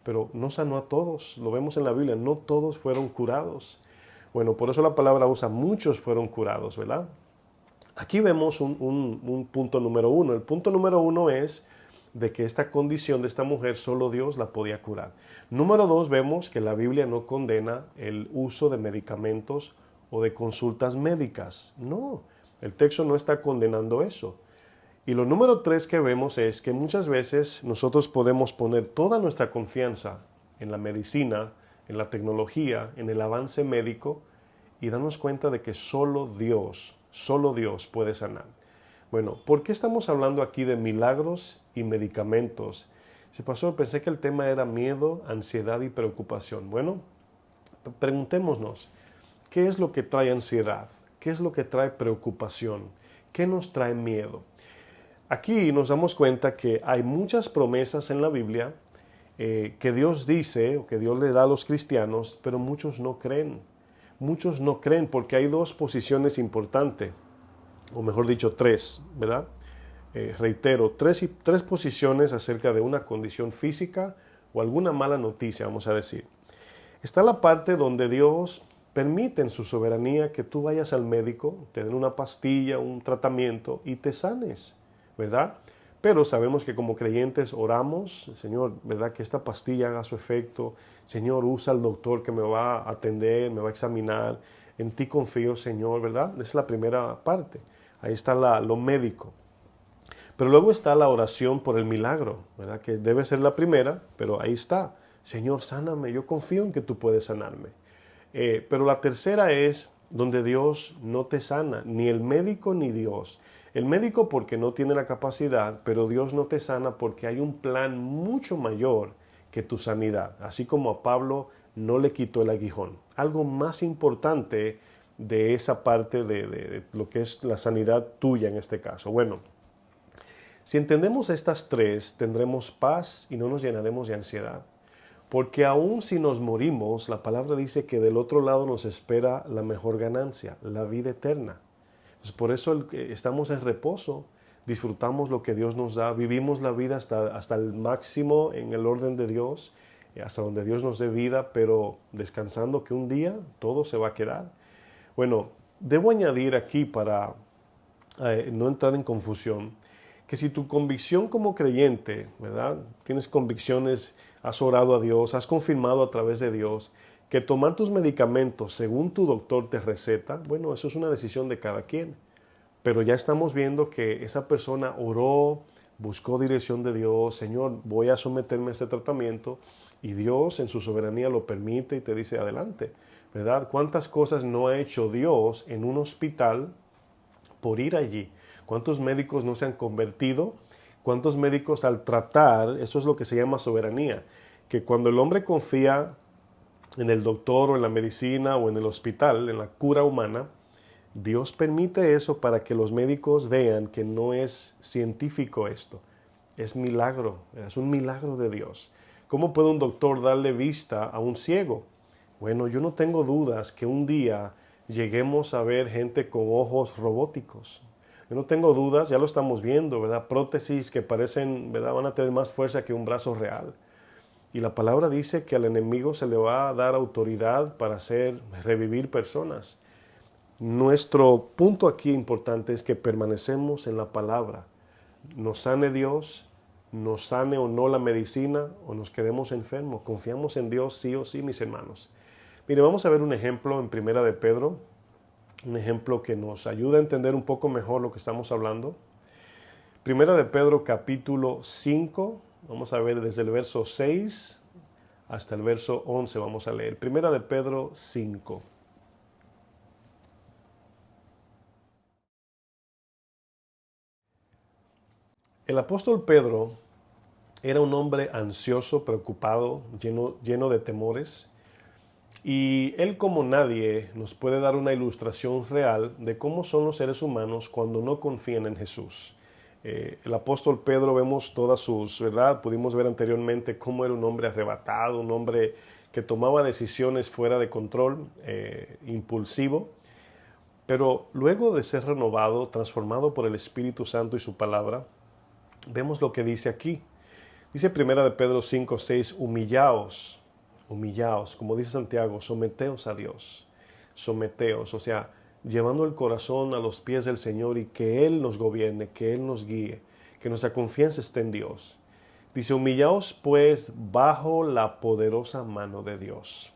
S2: Pero no sanó a todos, lo vemos en la Biblia, no todos fueron curados. Bueno, por eso la palabra usa, muchos fueron curados, ¿verdad? Aquí vemos un punto número uno. El punto número uno es de que esta condición de esta mujer solo Dios la podía curar. Número dos, vemos que la Biblia no condena el uso de medicamentos o de consultas médicas. No, el texto no está condenando eso. Y lo número tres que vemos es que muchas veces nosotros podemos poner toda nuestra confianza en la medicina, en la tecnología, en el avance médico y darnos cuenta de que solo Dios puede sanar. Bueno, ¿por qué estamos hablando aquí de milagros y medicamentos? Sí, pastor, pensé que el tema era miedo, ansiedad y preocupación. Bueno, preguntémonos, ¿qué es lo que trae ansiedad? ¿Qué es lo que trae preocupación? ¿Qué nos trae miedo? Aquí nos damos cuenta que hay muchas promesas en la Biblia que Dios dice o que Dios le da a los cristianos, pero muchos no creen. Muchos no creen porque hay dos posiciones importantes, o mejor dicho, tres, ¿verdad? Reitero, tres posiciones acerca de una condición física o alguna mala noticia, vamos a decir. Está la parte donde Dios permite en su soberanía que tú vayas al médico, te den una pastilla, un tratamiento y te sanes, ¿verdad? Pero sabemos que como creyentes oramos, Señor, ¿verdad? Que esta pastilla haga su efecto. Señor, usa al doctor que me va a atender, me va a examinar. En ti confío, Señor, ¿verdad? Esa es la primera parte. Ahí está lo médico. Pero luego está la oración por el milagro, ¿verdad? Que debe ser la primera, pero ahí está. Señor, sáname, yo confío en que tú puedes sanarme. Pero la tercera es donde Dios no te sana, ni el médico ni Dios. El médico porque no tiene la capacidad, pero Dios no te sana porque hay un plan mucho mayor que tu sanidad. Así como a Pablo no le quitó el aguijón. Algo más importante de esa parte de lo que es la sanidad tuya en este caso. Bueno, si entendemos estas tres, tendremos paz y no nos llenaremos de ansiedad. Porque aun si nos morimos, la palabra dice que del otro lado nos espera la mejor ganancia, la vida eterna. Entonces, por eso estamos en reposo, disfrutamos lo que Dios nos da, vivimos la vida hasta el máximo en el orden de Dios, hasta donde Dios nos dé vida, pero descansando que un día todo se va a quedar. Bueno, debo añadir aquí para no entrar en confusión, que si tu convicción como creyente, ¿verdad? Tienes convicciones, has orado a Dios, has confirmado a través de Dios, que tomar tus medicamentos según tu doctor te receta, bueno, eso es una decisión de cada quien. Pero ya estamos viendo que esa persona oró, buscó dirección de Dios, Señor, voy a someterme a este tratamiento, y Dios en su soberanía lo permite y te dice adelante, ¿verdad? ¿Cuántas cosas no ha hecho Dios en un hospital por ir allí? ¿Cuántos médicos no se han convertido? ¿Cuántos médicos al tratar, eso es lo que se llama soberanía, que cuando el hombre confía en el doctor o en la medicina o en el hospital, en la cura humana, Dios permite eso para que los médicos vean que no es científico esto, es milagro, es un milagro de Dios. ¿Cómo puede un doctor darle vista a un ciego? Bueno, yo no tengo dudas que un día lleguemos a ver gente con ojos robóticos. Yo no tengo dudas, ya lo estamos viendo, ¿verdad? Prótesis que parecen, ¿verdad? Van a tener más fuerza que un brazo real. Y la palabra dice que al enemigo se le va a dar autoridad para revivir personas. Nuestro punto aquí importante es que permanecemos en la palabra. Nos sane Dios, nos sane o no la medicina, o nos quedemos enfermos. Confiamos en Dios sí o sí, mis hermanos. Mire, vamos a ver un ejemplo en Primera de Pedro, un ejemplo que nos ayuda a entender un poco mejor lo que estamos hablando. Primera de Pedro capítulo 5, vamos a ver desde el verso 6 hasta el verso 11, vamos a leer. Primera de Pedro 5. El apóstol Pedro era un hombre ansioso, preocupado, lleno de temores. Y él como nadie nos puede dar una ilustración real de cómo son los seres humanos cuando no confían en Jesús. El apóstol Pedro vemos todas sus, ¿verdad? Pudimos ver anteriormente cómo era un hombre arrebatado, un hombre que tomaba decisiones fuera de control, impulsivo. Pero luego de ser renovado, transformado por el Espíritu Santo y su palabra, vemos lo que dice aquí. Dice 1 de Pedro 5, 6, humillaos, como dice Santiago, someteos a Dios, someteos, o sea, llevando el corazón a los pies del Señor y que Él nos gobierne, que Él nos guíe, que nuestra confianza esté en Dios. Dice, humillaos pues bajo la poderosa mano de Dios.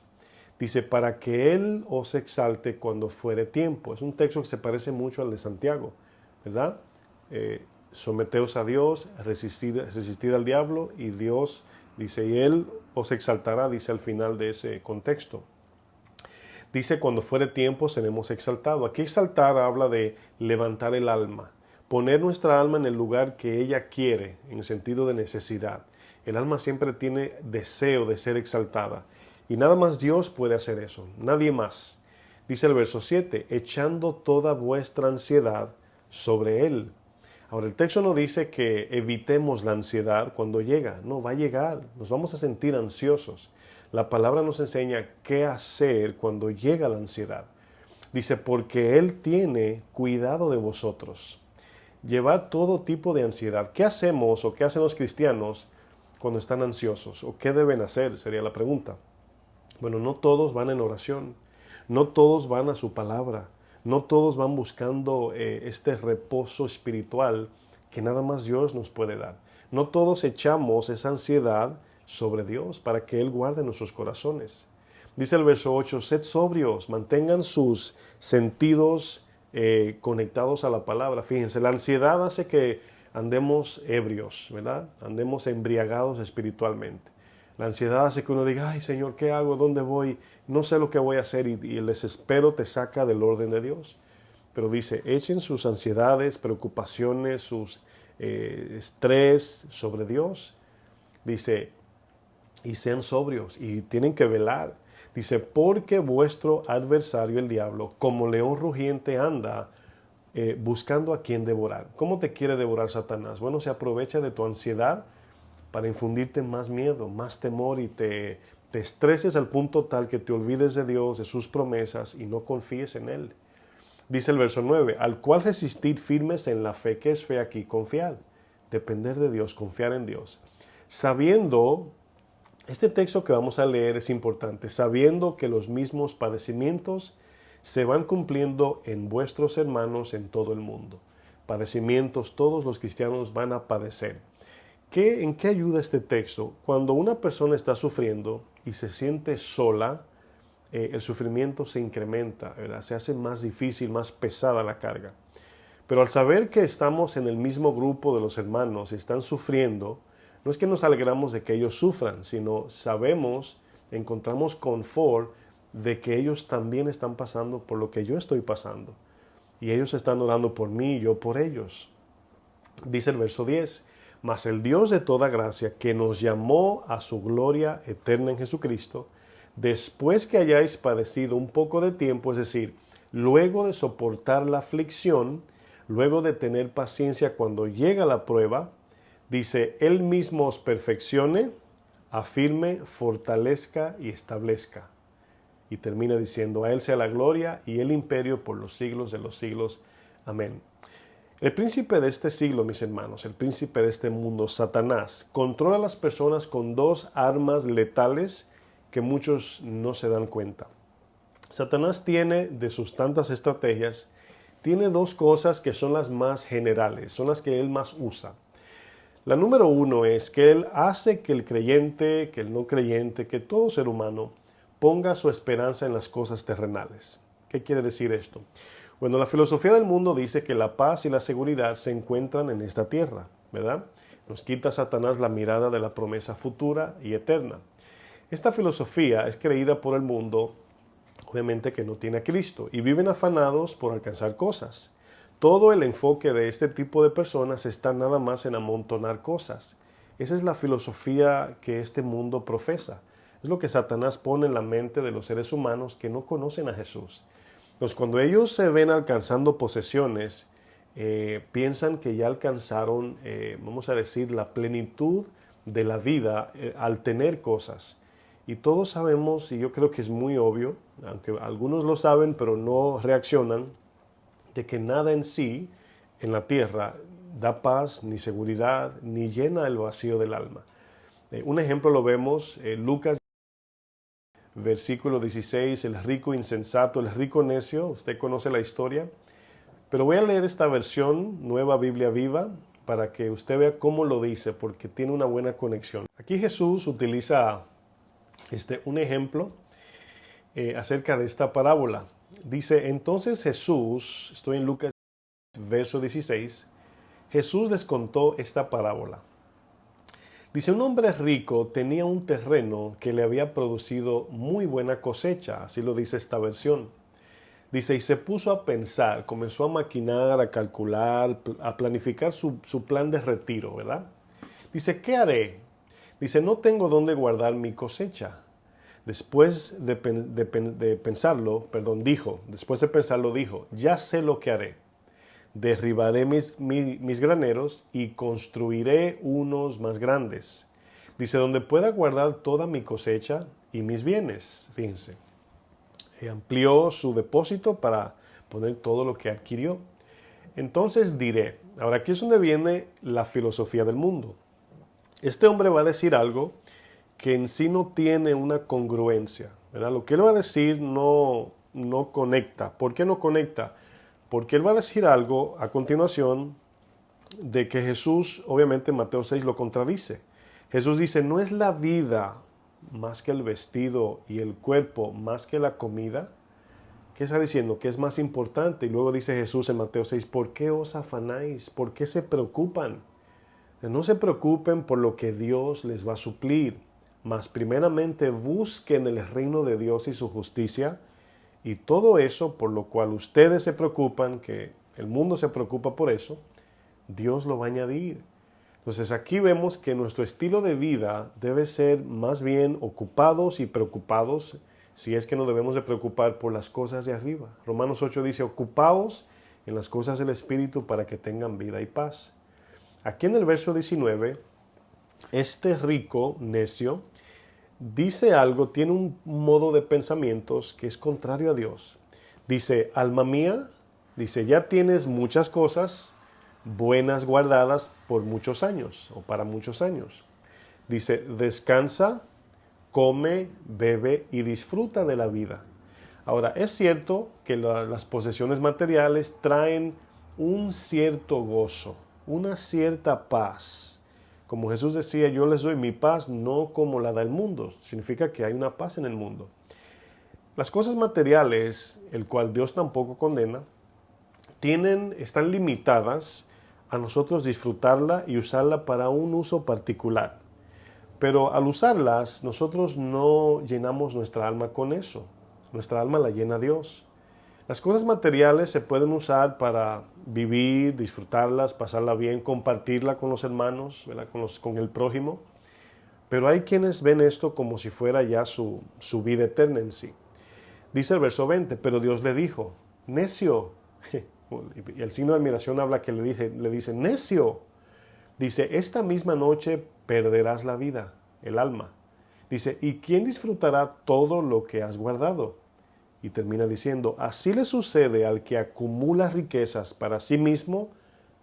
S2: Dice, para que Él os exalte cuando fuere tiempo. Es un texto que se parece mucho al de Santiago, ¿verdad? Someteos a Dios, resistid al diablo y Dios, dice, y Él os exaltará, dice al final de ese contexto. Dice, cuando fuere tiempo seremos exaltados. Aquí exaltar habla de levantar el alma. poner nuestra alma en el lugar que ella quiere, en el sentido de necesidad. El alma siempre tiene deseo de ser exaltada. Y nada más Dios puede hacer eso, nadie más. Dice el verso 7, echando toda vuestra ansiedad sobre Él. Ahora, el texto no dice que evitemos la ansiedad cuando llega. No, va a llegar. Nos vamos a sentir ansiosos. La palabra nos enseña qué hacer cuando llega la ansiedad. Dice, porque Él tiene cuidado de vosotros. Llevad todo tipo de ansiedad. ¿Qué hacemos o qué hacen los cristianos cuando están ansiosos? ¿O qué deben hacer? Sería la pregunta. Bueno, no todos van en oración. No todos van a su palabra. No todos van buscando este reposo espiritual que nada más Dios nos puede dar. No todos echamos esa ansiedad sobre Dios para que Él guarde nuestros corazones. Dice el verso 8, sed sobrios, mantengan sus sentidos conectados a la palabra. Fíjense, la ansiedad hace que andemos ebrios, ¿verdad? Andemos embriagados espiritualmente. La ansiedad hace que uno diga, ay Señor, ¿qué hago? ¿Dónde voy? No sé lo que voy a hacer, y el desespero te saca del orden de Dios. Pero dice, echen sus ansiedades, preocupaciones, sus estrés sobre Dios. Dice, y sean sobrios, y tienen que velar. Dice, porque vuestro adversario, el diablo, como león rugiente anda buscando a quien devorar. ¿Cómo te quiere devorar Satanás? Bueno, se aprovecha de tu ansiedad para infundirte más miedo, más temor, y te estreses al punto tal que te olvides de Dios, de sus promesas, y no confíes en Él. Dice el verso 9, al cual resistir firmes en la fe. ¿Qué es fe aquí? Confiar, depender de Dios, confiar en Dios. Sabiendo, este texto que vamos a leer es importante, sabiendo que los mismos padecimientos se van cumpliendo en vuestros hermanos en todo el mundo. Padecimientos, todos los cristianos van a padecer. ¿En qué ayuda este texto? Cuando una persona está sufriendo y se siente sola, el sufrimiento se incrementa, ¿verdad? Se hace más difícil, más pesada la carga. Pero al saber que estamos en el mismo grupo de los hermanos y están sufriendo, no es que nos alegramos de que ellos sufran, sino sabemos, encontramos confort de que ellos también están pasando por lo que yo estoy pasando. Y ellos están orando por mí y yo por ellos. Dice el verso 10, mas el Dios de toda gracia, que nos llamó a su gloria eterna en Jesucristo, después que hayáis padecido un poco de tiempo, es decir, luego de soportar la aflicción, luego de tener paciencia cuando llega la prueba, dice, Él mismo os perfeccione, afirme, fortalezca y establezca. Y termina diciendo, a Él sea la gloria y el imperio por los siglos de los siglos. Amén. El príncipe de este siglo, mis hermanos, el príncipe de este mundo, Satanás, controla a las personas con dos armas letales que muchos no se dan cuenta. Satanás tiene, de sus tantas estrategias, tiene dos cosas que son las más generales, son las que él más usa. La número uno es que él hace que el creyente, que el no creyente, que todo ser humano ponga su esperanza en las cosas terrenales. ¿Qué quiere decir esto? Bueno, la filosofía del mundo dice que la paz y la seguridad se encuentran en esta tierra, ¿verdad? Nos quita Satanás la mirada de la promesa futura y eterna. Esta filosofía es creída por el mundo, obviamente, que no tiene a Cristo, y viven afanados por alcanzar cosas. Todo el enfoque de este tipo de personas está nada más en amontonar cosas. Esa es la filosofía que este mundo profesa. Es lo que Satanás pone en la mente de los seres humanos que no conocen a Jesús. Entonces, cuando ellos se ven alcanzando posesiones, piensan que ya alcanzaron, vamos a decir, la plenitud de la vida al tener cosas. Y todos sabemos, y yo creo que es muy obvio, aunque algunos lo saben pero no reaccionan, de que nada en sí, en la tierra, da paz, ni seguridad, ni llena el vacío del alma. Un ejemplo lo vemos en Lucas, versículo 16, el rico insensato, el rico necio. Usted conoce la historia, pero voy a leer esta versión, Nueva Biblia Viva, para que usted vea cómo lo dice, porque tiene una buena conexión. Aquí Jesús utiliza un ejemplo acerca de esta parábola. Dice, entonces Jesús, estoy en Lucas, verso 16, Jesús les contó esta parábola. Dice, un hombre rico tenía un terreno que le había producido muy buena cosecha, así lo dice esta versión. Dice, y se puso a pensar, comenzó a maquinar, a calcular, a planificar su plan de retiro, ¿verdad? Dice, ¿qué haré? Dice, no tengo dónde guardar mi cosecha. Después de pensarlo, dijo, ya sé lo que haré. Derribaré mis graneros y construiré unos más grandes. Dice, donde pueda guardar toda mi cosecha y mis bienes. Fíjense. Amplió su depósito para poner todo lo que adquirió. Entonces diré, ahora aquí es donde viene la filosofía del mundo. Este hombre va a decir algo que en sí no tiene una congruencia, ¿verdad? Lo que él va a decir no conecta. ¿Por qué no conecta? Porque él va a decir algo a continuación de que Jesús, obviamente en Mateo 6 lo contradice. Jesús dice, ¿no es la vida más que el vestido y el cuerpo más que la comida? ¿Qué está diciendo? ¿Qué es más importante? Y luego dice Jesús en Mateo 6, ¿por qué os afanáis? ¿Por qué se preocupan? No se preocupen por lo que Dios les va a suplir, mas primeramente busquen el reino de Dios y su justicia, y todo eso por lo cual ustedes se preocupan, que el mundo se preocupa por eso, Dios lo va a añadir. Entonces aquí vemos que nuestro estilo de vida debe ser más bien ocupados y preocupados, si es que nos debemos de preocupar por las cosas de arriba. Romanos 8 dice, ocupaos en las cosas del Espíritu para que tengan vida y paz. Aquí en el verso 19, este rico necio dice algo, tiene un modo de pensamientos que es contrario a Dios. Dice, alma mía, dice, ya tienes muchas cosas buenas guardadas por muchos años o para muchos años. Dice, descansa, come, bebe y disfruta de la vida. Ahora, es cierto que las posesiones materiales traen un cierto gozo, una cierta paz. Como Jesús decía, yo les doy mi paz, no como la da el mundo. Significa que hay una paz en el mundo. Las cosas materiales, el cual Dios tampoco condena, están limitadas a nosotros disfrutarla y usarla para un uso particular. Pero al usarlas, nosotros no llenamos nuestra alma con eso. Nuestra alma la llena Dios. Las cosas materiales se pueden usar para vivir, disfrutarlas, pasarla bien, compartirla con los hermanos, ¿verdad? Con el prójimo. Pero hay quienes ven esto como si fuera ya su vida eterna en sí. Dice el verso 20, pero Dios le dijo, necio. Y el signo de admiración habla que le dice, necio. Dice, esta misma noche perderás la vida, el alma. Dice, ¿y quién disfrutará todo lo que has guardado? Y termina diciendo, así le sucede al que acumula riquezas para sí mismo,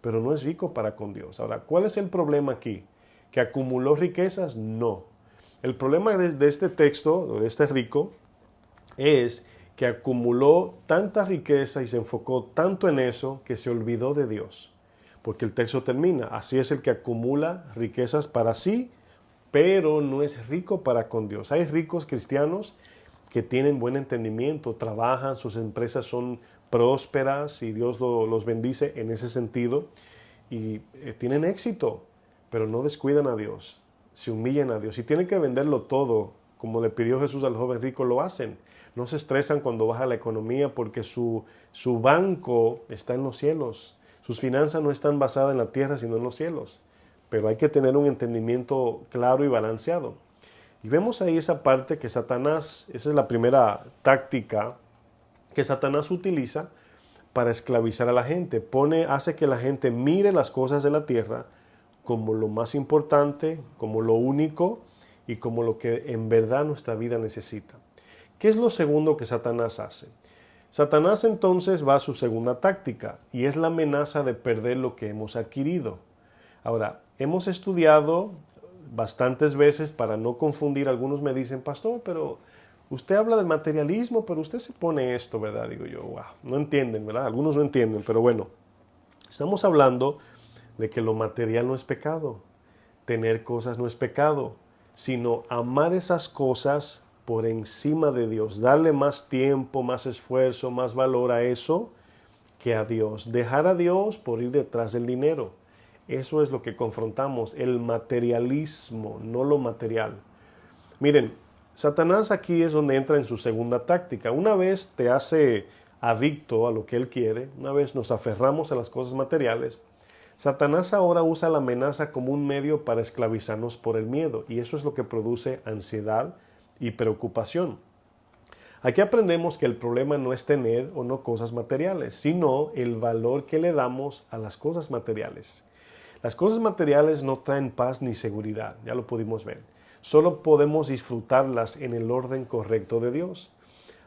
S2: pero no es rico para con Dios. Ahora, ¿cuál es el problema aquí? ¿Que acumuló riquezas? No. El problema de este texto, de este rico, es que acumuló tanta riqueza y se enfocó tanto en eso que se olvidó de Dios. Porque el texto termina, así es el que acumula riquezas para sí, pero no es rico para con Dios. Hay ricos cristianos que tienen buen entendimiento, trabajan, sus empresas son prósperas y Dios los bendice en ese sentido y tienen éxito, pero no descuidan a Dios, se humillan a Dios y tienen que venderlo todo, como le pidió Jesús al joven rico, lo hacen. No se estresan cuando baja la economía porque su banco está en los cielos, sus finanzas no están basadas en la tierra sino en los cielos, pero hay que tener un entendimiento claro y balanceado. Y vemos ahí esa parte que Satanás, esa es la primera táctica que Satanás utiliza para esclavizar a la gente. Hace que la gente mire las cosas de la tierra como lo más importante, como lo único y como lo que en verdad nuestra vida necesita. ¿Qué es lo segundo que Satanás hace? Satanás entonces va a su segunda táctica y es la amenaza de perder lo que hemos adquirido. Ahora, hemos estudiado bastantes veces para no confundir. Algunos me dicen, pastor, pero usted habla del materialismo, pero usted se pone esto, ¿verdad? Digo yo, wow, no entienden, ¿verdad? Algunos no entienden, pero bueno, estamos hablando de que lo material no es pecado, tener cosas no es pecado, sino amar esas cosas por encima de Dios, darle más tiempo, más esfuerzo, más valor a eso que a Dios, dejar a Dios por ir detrás del dinero. Eso es lo que confrontamos, el materialismo, no lo material. Miren, Satanás aquí es donde entra en su segunda táctica. Una vez te hace adicto a lo que él quiere, una vez nos aferramos a las cosas materiales, Satanás ahora usa la amenaza como un medio para esclavizarnos por el miedo, y eso es lo que produce ansiedad y preocupación. Aquí aprendemos que el problema no es tener o no cosas materiales, sino el valor que le damos a las cosas materiales. Las cosas materiales no traen paz ni seguridad, ya lo pudimos ver. Solo podemos disfrutarlas en el orden correcto de Dios.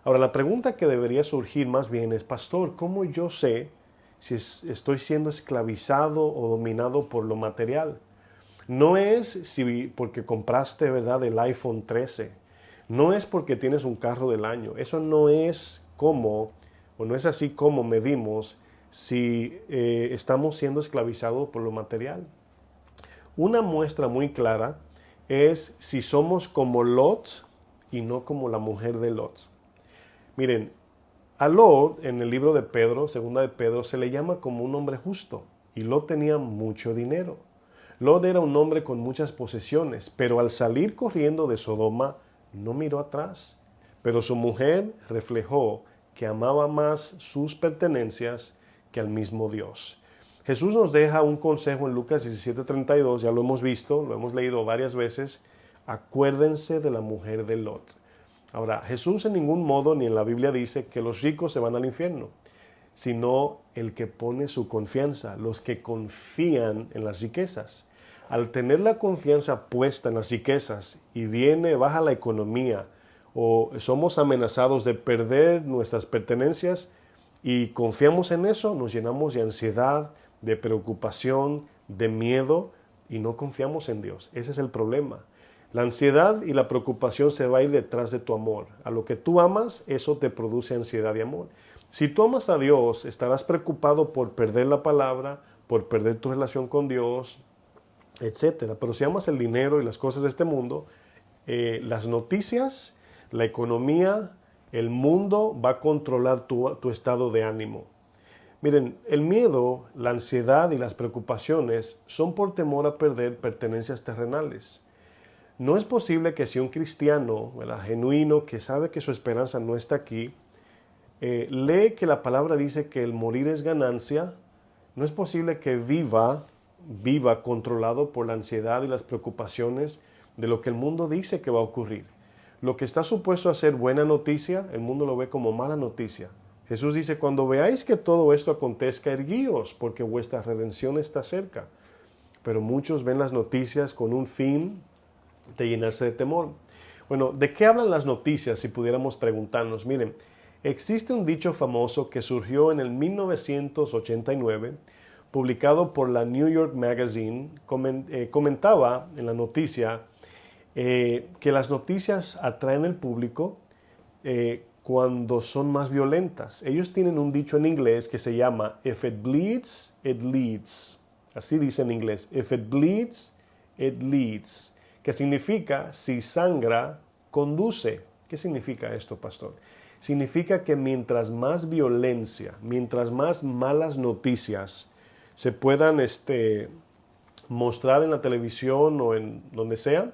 S2: Ahora, la pregunta que debería surgir más bien es, pastor, ¿cómo yo sé si estoy siendo esclavizado o dominado por lo material? No es porque compraste, ¿verdad?, el iPhone 13. No es porque tienes un carro del año. Eso no es no es así como medimos si estamos siendo esclavizados por lo material. Una muestra muy clara es si somos como Lot y no como la mujer de Lot. Miren, a Lot en el libro de Pedro, segunda de Pedro, se le llama como un hombre justo, y Lot tenía mucho dinero. Lot era un hombre con muchas posesiones, pero al salir corriendo de Sodoma no miró atrás. Pero su mujer reflejó que amaba más sus pertenencias que al mismo Dios. Jesús nos deja un consejo en Lucas 17:32, ya lo hemos visto, lo hemos leído varias veces. Acuérdense de la mujer de Lot. Ahora, Jesús en ningún modo ni en la Biblia dice que los ricos se van al infierno, sino el que pone su confianza, los que confían en las riquezas. Al tener la confianza puesta en las riquezas y baja la economía o somos amenazados de perder nuestras pertenencias y confiamos en eso, nos llenamos de ansiedad, de preocupación, de miedo y no confiamos en Dios. Ese es el problema. La ansiedad y la preocupación se va a ir detrás de tu amor. A lo que tú amas, eso te produce ansiedad y amor. Si tú amas a Dios, estarás preocupado por perder la palabra, por perder tu relación con Dios, etcétera. Pero si amas el dinero y las cosas de este mundo, las noticias, la economía, el mundo va a controlar tu estado de ánimo. Miren, el miedo, la ansiedad y las preocupaciones son por temor a perder pertenencias terrenales. No es posible que si un cristiano, ¿verdad?, genuino, que sabe que su esperanza no está aquí, lee que la palabra dice que el morir es ganancia, no es posible que viva controlado por la ansiedad y las preocupaciones de lo que el mundo dice que va a ocurrir. Lo que está supuesto a ser buena noticia, el mundo lo ve como mala noticia. Jesús dice, cuando veáis que todo esto acontezca, erguíos, porque vuestra redención está cerca. Pero muchos ven las noticias con un fin de llenarse de temor. Bueno, ¿de qué hablan las noticias si pudiéramos preguntarnos? Miren, existe un dicho famoso que surgió en el 1989, publicado por la New York Magazine, comentaba en la noticia que las noticias atraen al público cuando son más violentas. Ellos tienen un dicho en inglés que se llama "If it bleeds, it leads". Así dice en inglés, "If it bleeds, it leads", que significa si sangra, conduce. ¿Qué significa esto, pastor? Significa que mientras más violencia, mientras más malas noticias se puedan mostrar en la televisión o en donde sea,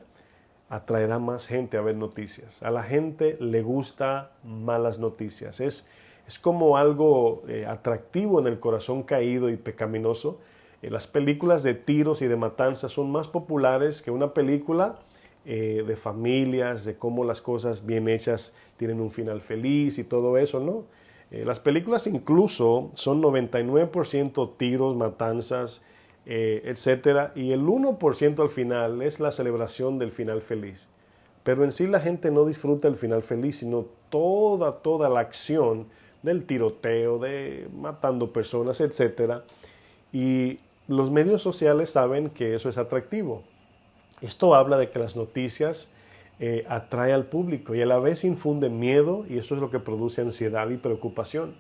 S2: atraerá más gente a ver noticias. A la gente le gusta malas noticias. Es como algo atractivo en el corazón caído y pecaminoso. Las películas de tiros y de matanzas son más populares que una película de familias, de cómo las cosas bien hechas tienen un final feliz y todo eso, ¿no? Las películas incluso son 99% tiros, matanzas, etcétera, y el 1% al final es la celebración del final feliz. Pero en sí la gente no disfruta el final feliz, sino toda la acción del tiroteo, de matando personas, etcétera. Y los medios sociales saben que eso es atractivo. Esto habla de que las noticias atrae al público y a la vez infunde miedo, y eso es lo que produce ansiedad y preocupación.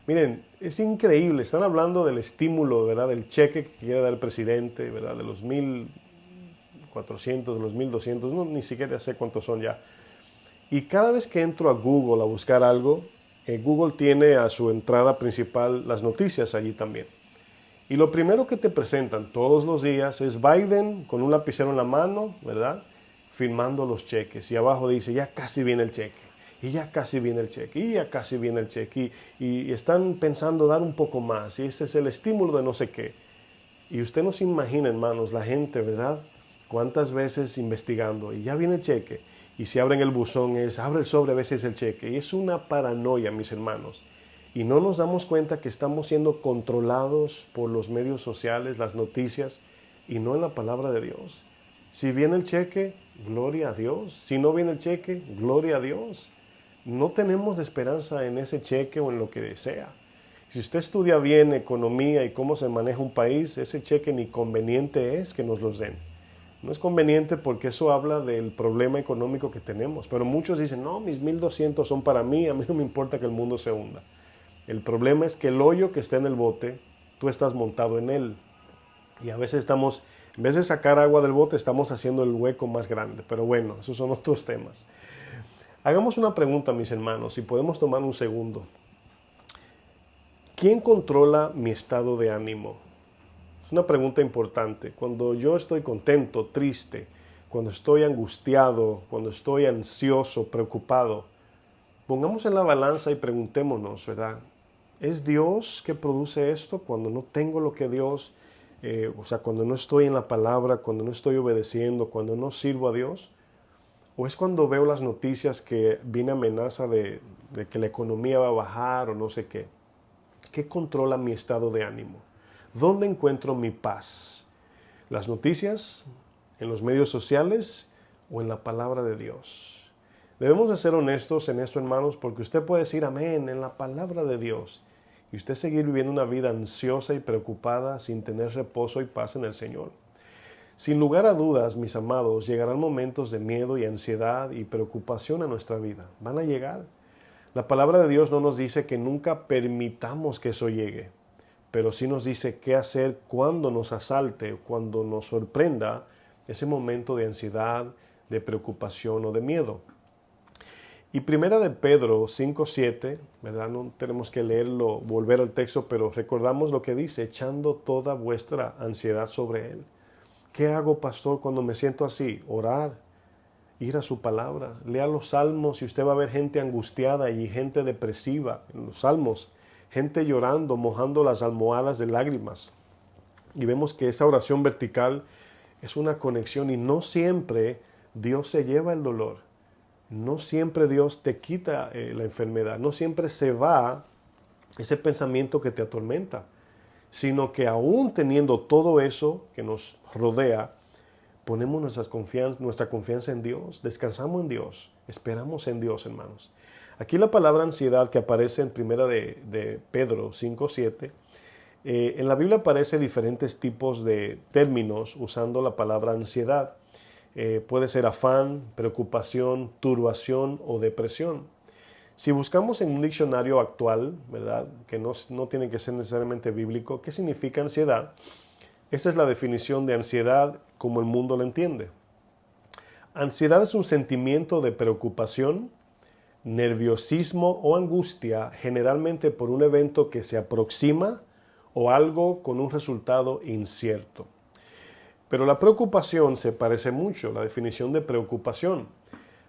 S2: Miren, es increíble, están hablando del estímulo, ¿verdad?, del cheque que quiere dar el presidente, ¿verdad?, de los 1,400, de los 1,200, no, ni siquiera sé cuántos son ya. Y cada vez que entro a Google a buscar algo, Google tiene a su entrada principal las noticias allí también. Y lo primero que te presentan todos los días es Biden con un lapicero en la mano, ¿verdad?, firmando los cheques. Y abajo dice, ya casi viene el cheque. y ya casi viene el cheque, y ya casi viene el cheque, y están pensando dar un poco más, y ese es el estímulo de no sé qué. Y usted no se imagina, hermanos, la gente, ¿verdad? Cuántas veces investigando, y ya viene el cheque, y si abren el buzón, abre el sobre, a veces el cheque, y es una paranoia, mis hermanos. Y no nos damos cuenta que estamos siendo controlados por los medios sociales, las noticias, y no en la palabra de Dios. Si viene el cheque, gloria a Dios. Si no viene el cheque, gloria a Dios. No tenemos esperanza en ese cheque o en lo que sea. Si usted estudia bien economía y cómo se maneja un país, ese cheque ni conveniente es que nos los den. No es conveniente porque eso habla del problema económico que tenemos. Pero muchos dicen, no, mis 1,200 son para mí, a mí no me importa que el mundo se hunda. El problema es que el hoyo que está en el bote, tú estás montado en él. Y a veces estamos, en vez de sacar agua del bote, estamos haciendo el hueco más grande. Pero bueno, esos son otros temas. Hagamos una pregunta, mis hermanos, si podemos tomar un segundo. ¿Quién controla mi estado de ánimo? Es una pregunta importante. Cuando yo estoy contento, triste, cuando estoy angustiado, cuando estoy ansioso, preocupado, pongamos en la balanza y preguntémonos, ¿verdad? ¿Es Dios que produce esto cuando no tengo lo que Dios, cuando no estoy en la palabra, cuando no estoy obedeciendo, cuando no sirvo a Dios? ¿O es cuando veo las noticias que viene amenaza de que la economía va a bajar o no sé qué? ¿Qué controla mi estado de ánimo? ¿Dónde encuentro mi paz? ¿Las noticias? ¿En los medios sociales? ¿O en la palabra de Dios? Debemos de ser honestos en esto, hermanos, porque usted puede decir amén en la palabra de Dios y usted seguir viviendo una vida ansiosa y preocupada sin tener reposo y paz en el Señor. Sin lugar a dudas, mis amados, llegarán momentos de miedo y ansiedad y preocupación a nuestra vida. Van a llegar. La palabra de Dios no nos dice que nunca permitamos que eso llegue, pero sí nos dice qué hacer cuando nos asalte, cuando nos sorprenda ese momento de ansiedad, de preocupación o de miedo. Y primera de Pedro 5:7, ¿verdad? No tenemos que leerlo, volver al texto, pero recordamos lo que dice, echando toda vuestra ansiedad sobre Él. ¿Qué hago, pastor, cuando me siento así? Orar, ir a su palabra, lea los salmos y usted va a ver gente angustiada y gente depresiva en los salmos, gente llorando, mojando las almohadas de lágrimas. Y vemos que esa oración vertical es una conexión y no siempre Dios se lleva el dolor. No siempre Dios te quita la enfermedad, no siempre se va ese pensamiento que te atormenta, sino que aún teniendo todo eso que nos rodea, ponemos nuestra confianza en Dios, descansamos en Dios, esperamos en Dios, hermanos. Aquí la palabra ansiedad que aparece en primera de Pedro 5:7, en la Biblia aparece diferentes tipos de términos usando la palabra ansiedad. Puede ser afán, preocupación, turbación o depresión. Si buscamos en un diccionario actual, ¿verdad? Que no tiene que ser necesariamente bíblico, ¿qué significa ansiedad? Esta es la definición de ansiedad como el mundo la entiende. Ansiedad es un sentimiento de preocupación, nerviosismo o angustia, generalmente por un evento que se aproxima o algo con un resultado incierto. Pero la preocupación se parece mucho, la definición de preocupación.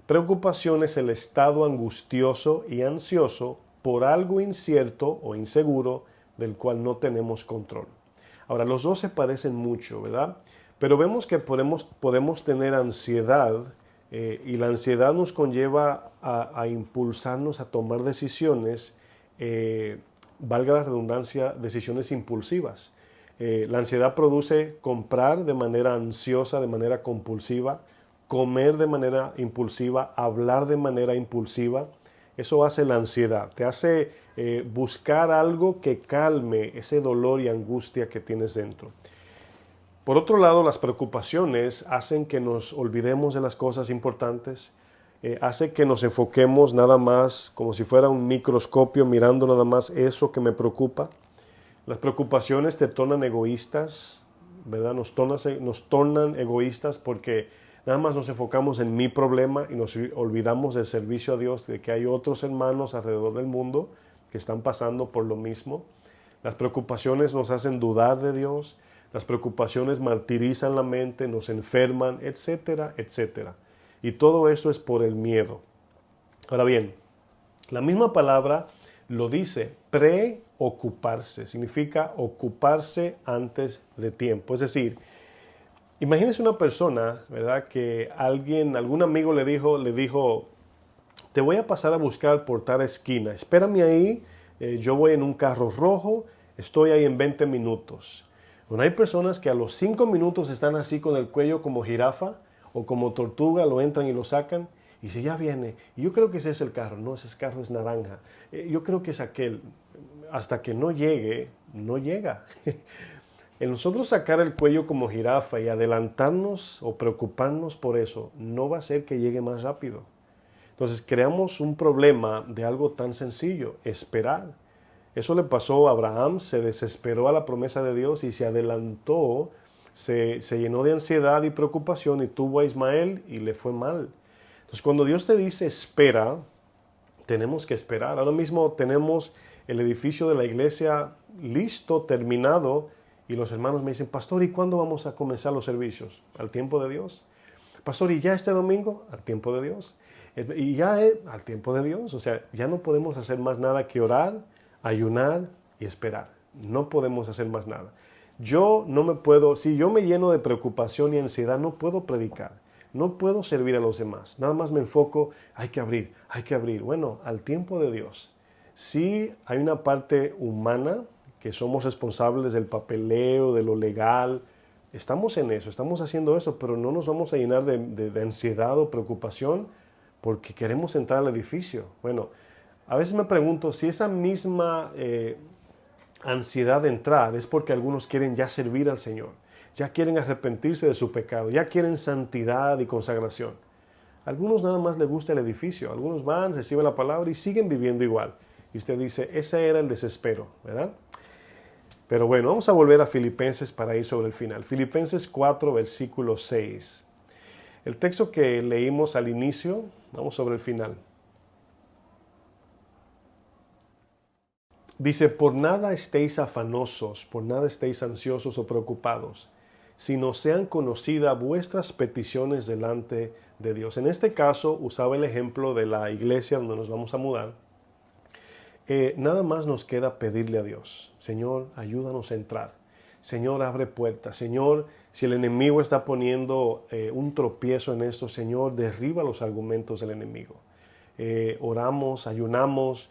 S2: Preocupación es el estado angustioso y ansioso por algo incierto o inseguro del cual no tenemos control. Ahora, los dos se parecen mucho, ¿verdad? Pero vemos que podemos tener ansiedad y la ansiedad nos conlleva a impulsarnos a tomar decisiones, valga la redundancia, decisiones impulsivas. La ansiedad produce comprar de manera ansiosa, de manera compulsiva, comer de manera impulsiva, hablar de manera impulsiva. Eso hace la ansiedad, te hace buscar algo que calme ese dolor y angustia que tienes dentro. Por otro lado, las preocupaciones hacen que nos olvidemos de las cosas importantes, hace que nos enfoquemos nada más como si fuera un microscopio mirando nada más eso que me preocupa. Las preocupaciones te tornan egoístas, ¿verdad? Nos tornan egoístas porque nada más nos enfocamos en mi problema y nos olvidamos del servicio a Dios, de que hay otros hermanos alrededor del mundo que están pasando por lo mismo. Las preocupaciones nos hacen dudar de Dios, las preocupaciones martirizan la mente, nos enferman, etcétera, etcétera. Y todo eso es por el miedo. Ahora bien, La misma palabra lo dice, preocuparse, significa ocuparse antes de tiempo. Es decir, imagínese una persona, ¿verdad? Que algún amigo le dijo, te voy a pasar a buscar por tal esquina, espérame ahí, yo voy en un carro rojo, estoy ahí en 20 minutos. Bueno, hay personas que a los 5 minutos están así con el cuello como jirafa o como tortuga, lo entran y lo sacan y dice, ya viene. Y yo creo que ese es el carro, no, ese carro es naranja. Yo creo que es aquel. Hasta que no llegue, no llega. El nosotros sacar el cuello como jirafa y adelantarnos o preocuparnos por eso, no va a hacer que llegue más rápido. Entonces creamos un problema de algo tan sencillo, esperar. Eso le pasó a Abraham, se desesperó a la promesa de Dios y se adelantó, se llenó de ansiedad y preocupación y tuvo a Ismael y le fue mal. Entonces cuando Dios te dice espera, tenemos que esperar. Ahora mismo tenemos el edificio de la iglesia listo, terminado, y los hermanos me dicen, pastor, ¿y cuándo vamos a comenzar los servicios? ¿Al tiempo de Dios? Pastor, ¿y ya este domingo? Al tiempo de Dios. Y ya al tiempo de Dios. O sea, ya no podemos hacer más nada que orar, ayunar y esperar. No podemos hacer más nada. Yo no me puedo, si yo me lleno de preocupación y ansiedad, no puedo predicar. No puedo servir a los demás. Nada más me enfoco, hay que abrir, hay que abrir. Bueno, al tiempo de Dios. Sí hay una parte humana que somos responsables del papeleo, de lo legal. Estamos en eso, estamos haciendo eso, pero no nos vamos a llenar de ansiedad o preocupación porque queremos entrar al edificio. Bueno, a veces me pregunto si esa misma ansiedad de entrar es porque algunos quieren ya servir al Señor, ya quieren arrepentirse de su pecado, ya quieren santidad y consagración. A algunos nada más les gusta el edificio, algunos van, reciben la palabra y siguen viviendo igual. Y usted dice, ese era el desespero, ¿verdad? Pero bueno, vamos a volver a Filipenses para ir sobre el final. Filipenses 4, versículo 6. El texto que leímos al inicio, vamos sobre el final. Dice, por nada estéis afanosos, por nada estéis ansiosos o preocupados, sino sean conocidas vuestras peticiones delante de Dios. En este caso, usaba el ejemplo de la iglesia donde nos vamos a mudar. Nada más nos queda pedirle a Dios, Señor, ayúdanos a entrar. Señor, abre puertas. Señor, si el enemigo está poniendo un tropiezo en esto, Señor, derriba los argumentos del enemigo. Oramos, ayunamos,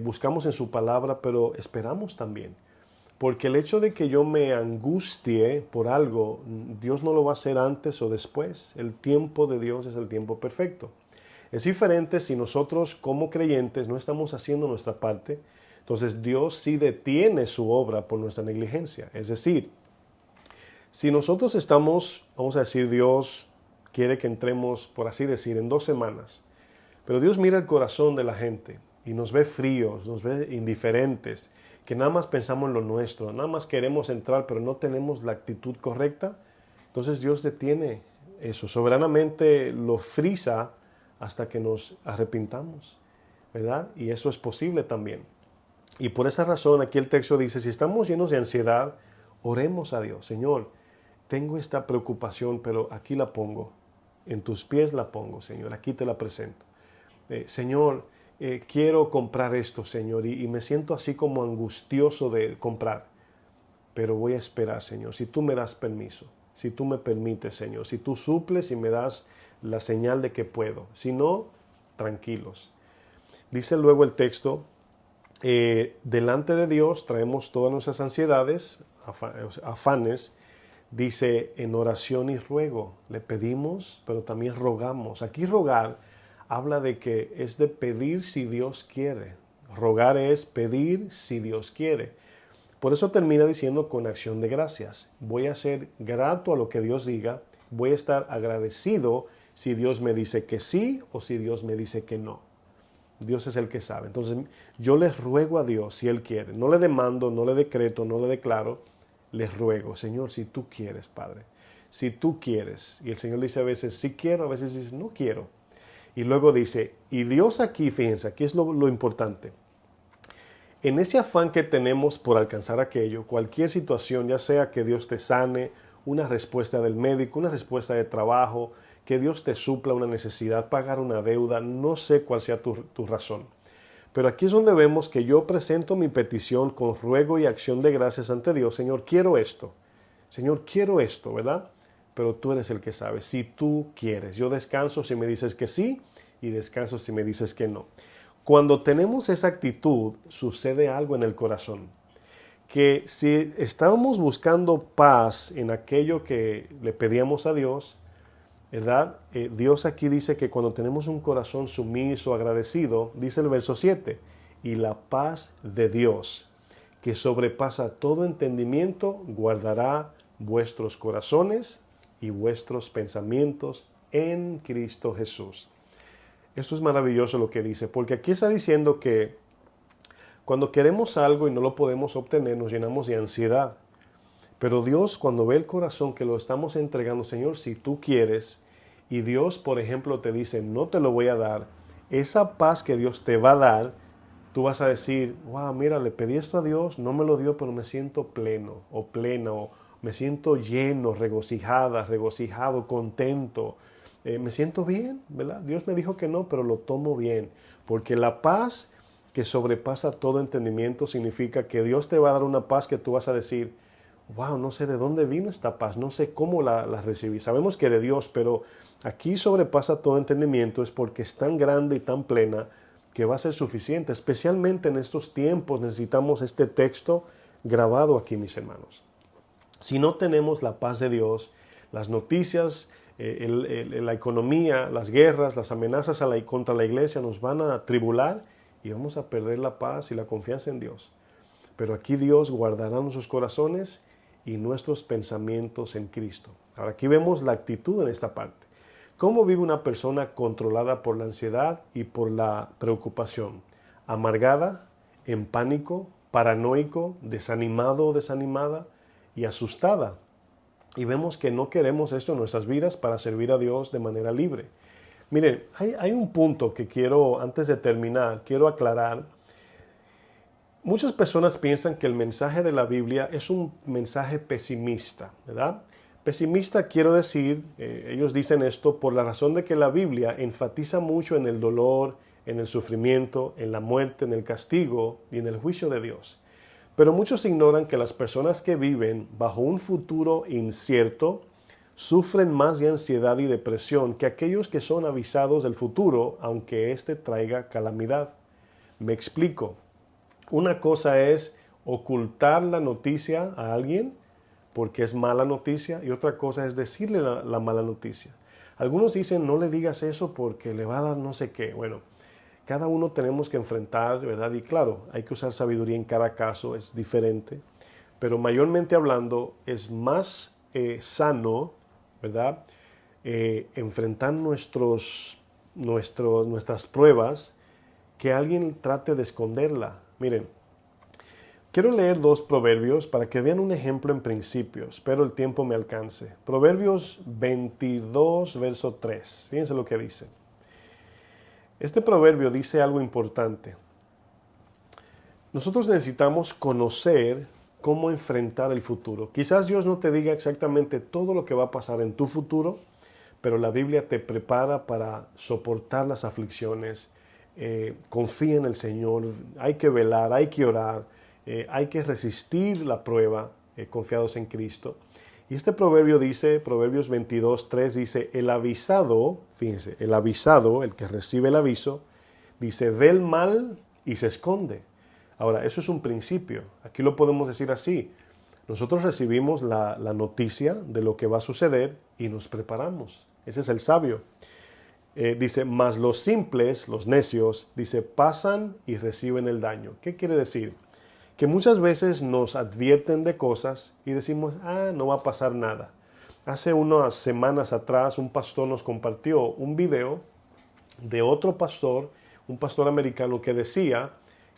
S2: buscamos en su palabra, pero esperamos también. Porque el hecho de que yo me angustie por algo, Dios no lo va a hacer antes o después. El tiempo de Dios es el tiempo perfecto. Es diferente si nosotros como creyentes no estamos haciendo nuestra parte, entonces Dios sí detiene su obra por nuestra negligencia. Es decir, si nosotros estamos, vamos a decir, Dios quiere que entremos, por así decir, en 2 semanas, pero Dios mira el corazón de la gente y nos ve fríos, nos ve indiferentes, que nada más pensamos en lo nuestro, nada más queremos entrar, pero no tenemos la actitud correcta, entonces Dios detiene eso, soberanamente lo frisa hasta que nos arrepintamos, ¿verdad? Y eso es posible también. Y por esa razón aquí el texto dice, si estamos llenos de ansiedad, oremos a Dios. Señor, tengo esta preocupación, pero aquí la pongo. En tus pies la pongo, Señor. Aquí te la presento. Señor, quiero comprar esto, Señor, y me siento así como angustioso de comprar. Pero voy a esperar, Señor, si tú me das permiso, si tú me permites, Señor, si tú suples y me das la señal de que puedo. Si no, tranquilos. Dice luego el texto, delante de Dios traemos todas nuestras ansiedades, afanes, dice en oración y ruego. Le pedimos, pero también rogamos. Aquí rogar habla de que es de pedir si Dios quiere. Rogar es pedir si Dios quiere. Por eso termina diciendo con acción de gracias. Voy a ser grato a lo que Dios diga. Voy a estar agradecido si Dios me dice que sí o si Dios me dice que no. Dios es el que sabe. Entonces yo les ruego a Dios si Él quiere. No le demando, no le decreto, no le declaro. Les ruego, Señor, si tú quieres, Padre. Si tú quieres. Y el Señor dice a veces sí quiero, a veces dice no quiero. Y luego dice, y Dios aquí, fíjense, aquí es lo importante. En ese afán que tenemos por alcanzar aquello, cualquier situación, ya sea que Dios te sane, una respuesta del médico, una respuesta de trabajo, que Dios te supla una necesidad, pagar una deuda, no sé cuál sea tu razón. Pero aquí es donde vemos que yo presento mi petición con ruego y acción de gracias ante Dios. Señor, quiero esto. Señor, quiero esto, ¿verdad? Pero tú eres el que sabe. Si tú quieres, yo descanso si me dices que sí y descanso si me dices que no. Cuando tenemos esa actitud, sucede algo en el corazón. Que si estábamos buscando paz en aquello que le pedíamos a Dios, ¿verdad? Dios aquí dice que cuando tenemos un corazón sumiso, agradecido, dice el verso 7, y la paz de Dios, que sobrepasa todo entendimiento, guardará vuestros corazones y vuestros pensamientos en Cristo Jesús. Esto es maravilloso lo que dice, porque aquí está diciendo que cuando queremos algo y no lo podemos obtener, nos llenamos de ansiedad. Pero Dios, cuando ve el corazón que lo estamos entregando, Señor, si tú quieres, y Dios, por ejemplo, te dice, no te lo voy a dar, esa paz que Dios te va a dar, tú vas a decir, wow, mira, le pedí esto a Dios, no me lo dio, pero me siento pleno o plena, o me siento lleno, regocijada, regocijado, contento. Me siento bien, ¿verdad? Dios me dijo que no, pero lo tomo bien, porque la paz que sobrepasa todo entendimiento significa que Dios te va a dar una paz que tú vas a decir, wow, no sé de dónde vino esta paz, no sé cómo la recibí. Sabemos que de Dios, pero aquí sobrepasa todo entendimiento es porque es tan grande y tan plena que va a ser suficiente. Especialmente en estos tiempos necesitamos este texto grabado aquí, mis hermanos. Si no tenemos la paz de Dios, las noticias, la economía, las guerras, las amenazas contra la iglesia nos van a tribular y vamos a perder la paz y la confianza en Dios. Pero aquí Dios guardará nuestros corazones y nuestros pensamientos en Cristo. Ahora aquí vemos la actitud en esta parte. ¿Cómo vive una persona controlada por la ansiedad y por la preocupación? Amargada, en pánico, paranoico, desanimado o desanimada y asustada. Y vemos que no queremos esto en nuestras vidas para servir a Dios de manera libre. Miren, hay un punto que antes de terminar, quiero aclarar. Muchas personas piensan que el mensaje de la Biblia es un mensaje pesimista, ¿verdad? Pesimista quiero decir, ellos dicen esto por la razón de que la Biblia enfatiza mucho en el dolor, en el sufrimiento, en la muerte, en el castigo y en el juicio de Dios. Pero muchos ignoran que las personas que viven bajo un futuro incierto sufren más de ansiedad y depresión que aquellos que son avisados del futuro, aunque éste traiga calamidad. Me explico. Una cosa es ocultar la noticia a alguien porque es mala noticia y otra cosa es decirle la mala noticia. Algunos dicen no le digas eso porque le va a dar no sé qué. Bueno, cada uno tenemos que enfrentar, ¿verdad? Y claro, hay que usar sabiduría en cada caso, es diferente. Pero mayormente hablando es más sano, ¿verdad? Enfrentar nuestras pruebas que alguien trate de esconderla. Miren, quiero leer 2 proverbios para que vean un ejemplo en principios, pero el tiempo me alcance. Proverbios 22, verso 3. Fíjense lo que dice. Este proverbio dice algo importante. Nosotros necesitamos conocer cómo enfrentar el futuro. Quizás Dios no te diga exactamente todo lo que va a pasar en tu futuro, pero la Biblia te prepara para soportar las aflicciones. Confía en el Señor, hay que velar, hay que orar, hay que resistir la prueba confiados en Cristo. Y este proverbio dice, Proverbios 22, 3 dice, el avisado, fíjense, el avisado, el que recibe el aviso, dice, ve el mal y se esconde. Ahora, eso es un principio, aquí lo podemos decir así. Nosotros recibimos la noticia de lo que va a suceder y nos preparamos. Ese es el sabio. Dice, mas los simples, los necios, dice, pasan y reciben el daño. ¿Qué quiere decir? Que muchas veces nos advierten de cosas y decimos, no va a pasar nada. Hace unas semanas atrás un pastor nos compartió un video de otro pastor, un pastor americano que decía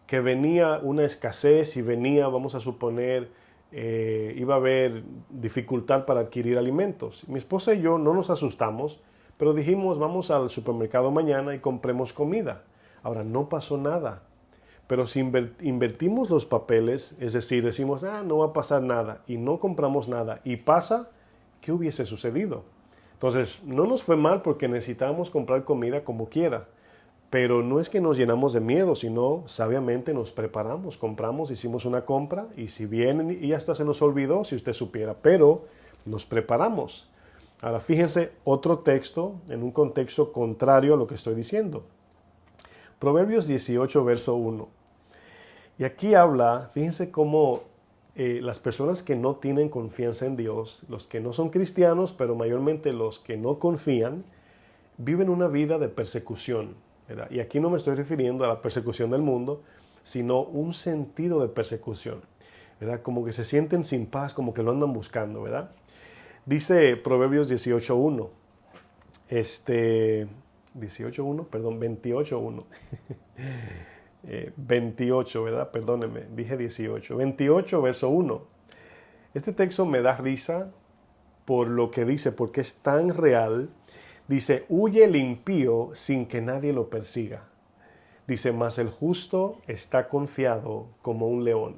S2: que venía una escasez y venía, vamos a suponer, iba a haber dificultad para adquirir alimentos. Mi esposa y yo no nos asustamos, pero dijimos, vamos al supermercado mañana y compremos comida. Ahora, no pasó nada. Pero si invertimos los papeles, es decir, decimos, no va a pasar nada, y no compramos nada, y pasa, ¿qué hubiese sucedido? Entonces, no nos fue mal porque necesitábamos comprar comida como quiera. Pero no es que nos llenamos de miedo, sino sabiamente nos preparamos, compramos, hicimos una compra y si vienen y hasta se nos olvidó, si usted supiera, pero nos preparamos. Ahora fíjense otro texto en un contexto contrario a lo que estoy diciendo. Proverbios 18, verso 1. Y aquí habla, fíjense cómo las personas que no tienen confianza en Dios, los que no son cristianos, pero mayormente los que no confían, viven una vida de persecución, ¿verdad? Y aquí no me estoy refiriendo a la persecución del mundo, sino un sentido de persecución, ¿verdad? Como que se sienten sin paz, como que lo andan buscando, ¿verdad? Dice Proverbios 18.1, 28.1, 28, ¿verdad? Perdónenme, dije 18. 28, verso 1. Este texto me da risa por lo que dice, porque es tan real. Dice, huye el impío sin que nadie lo persiga. Dice, mas el justo está confiado como un león.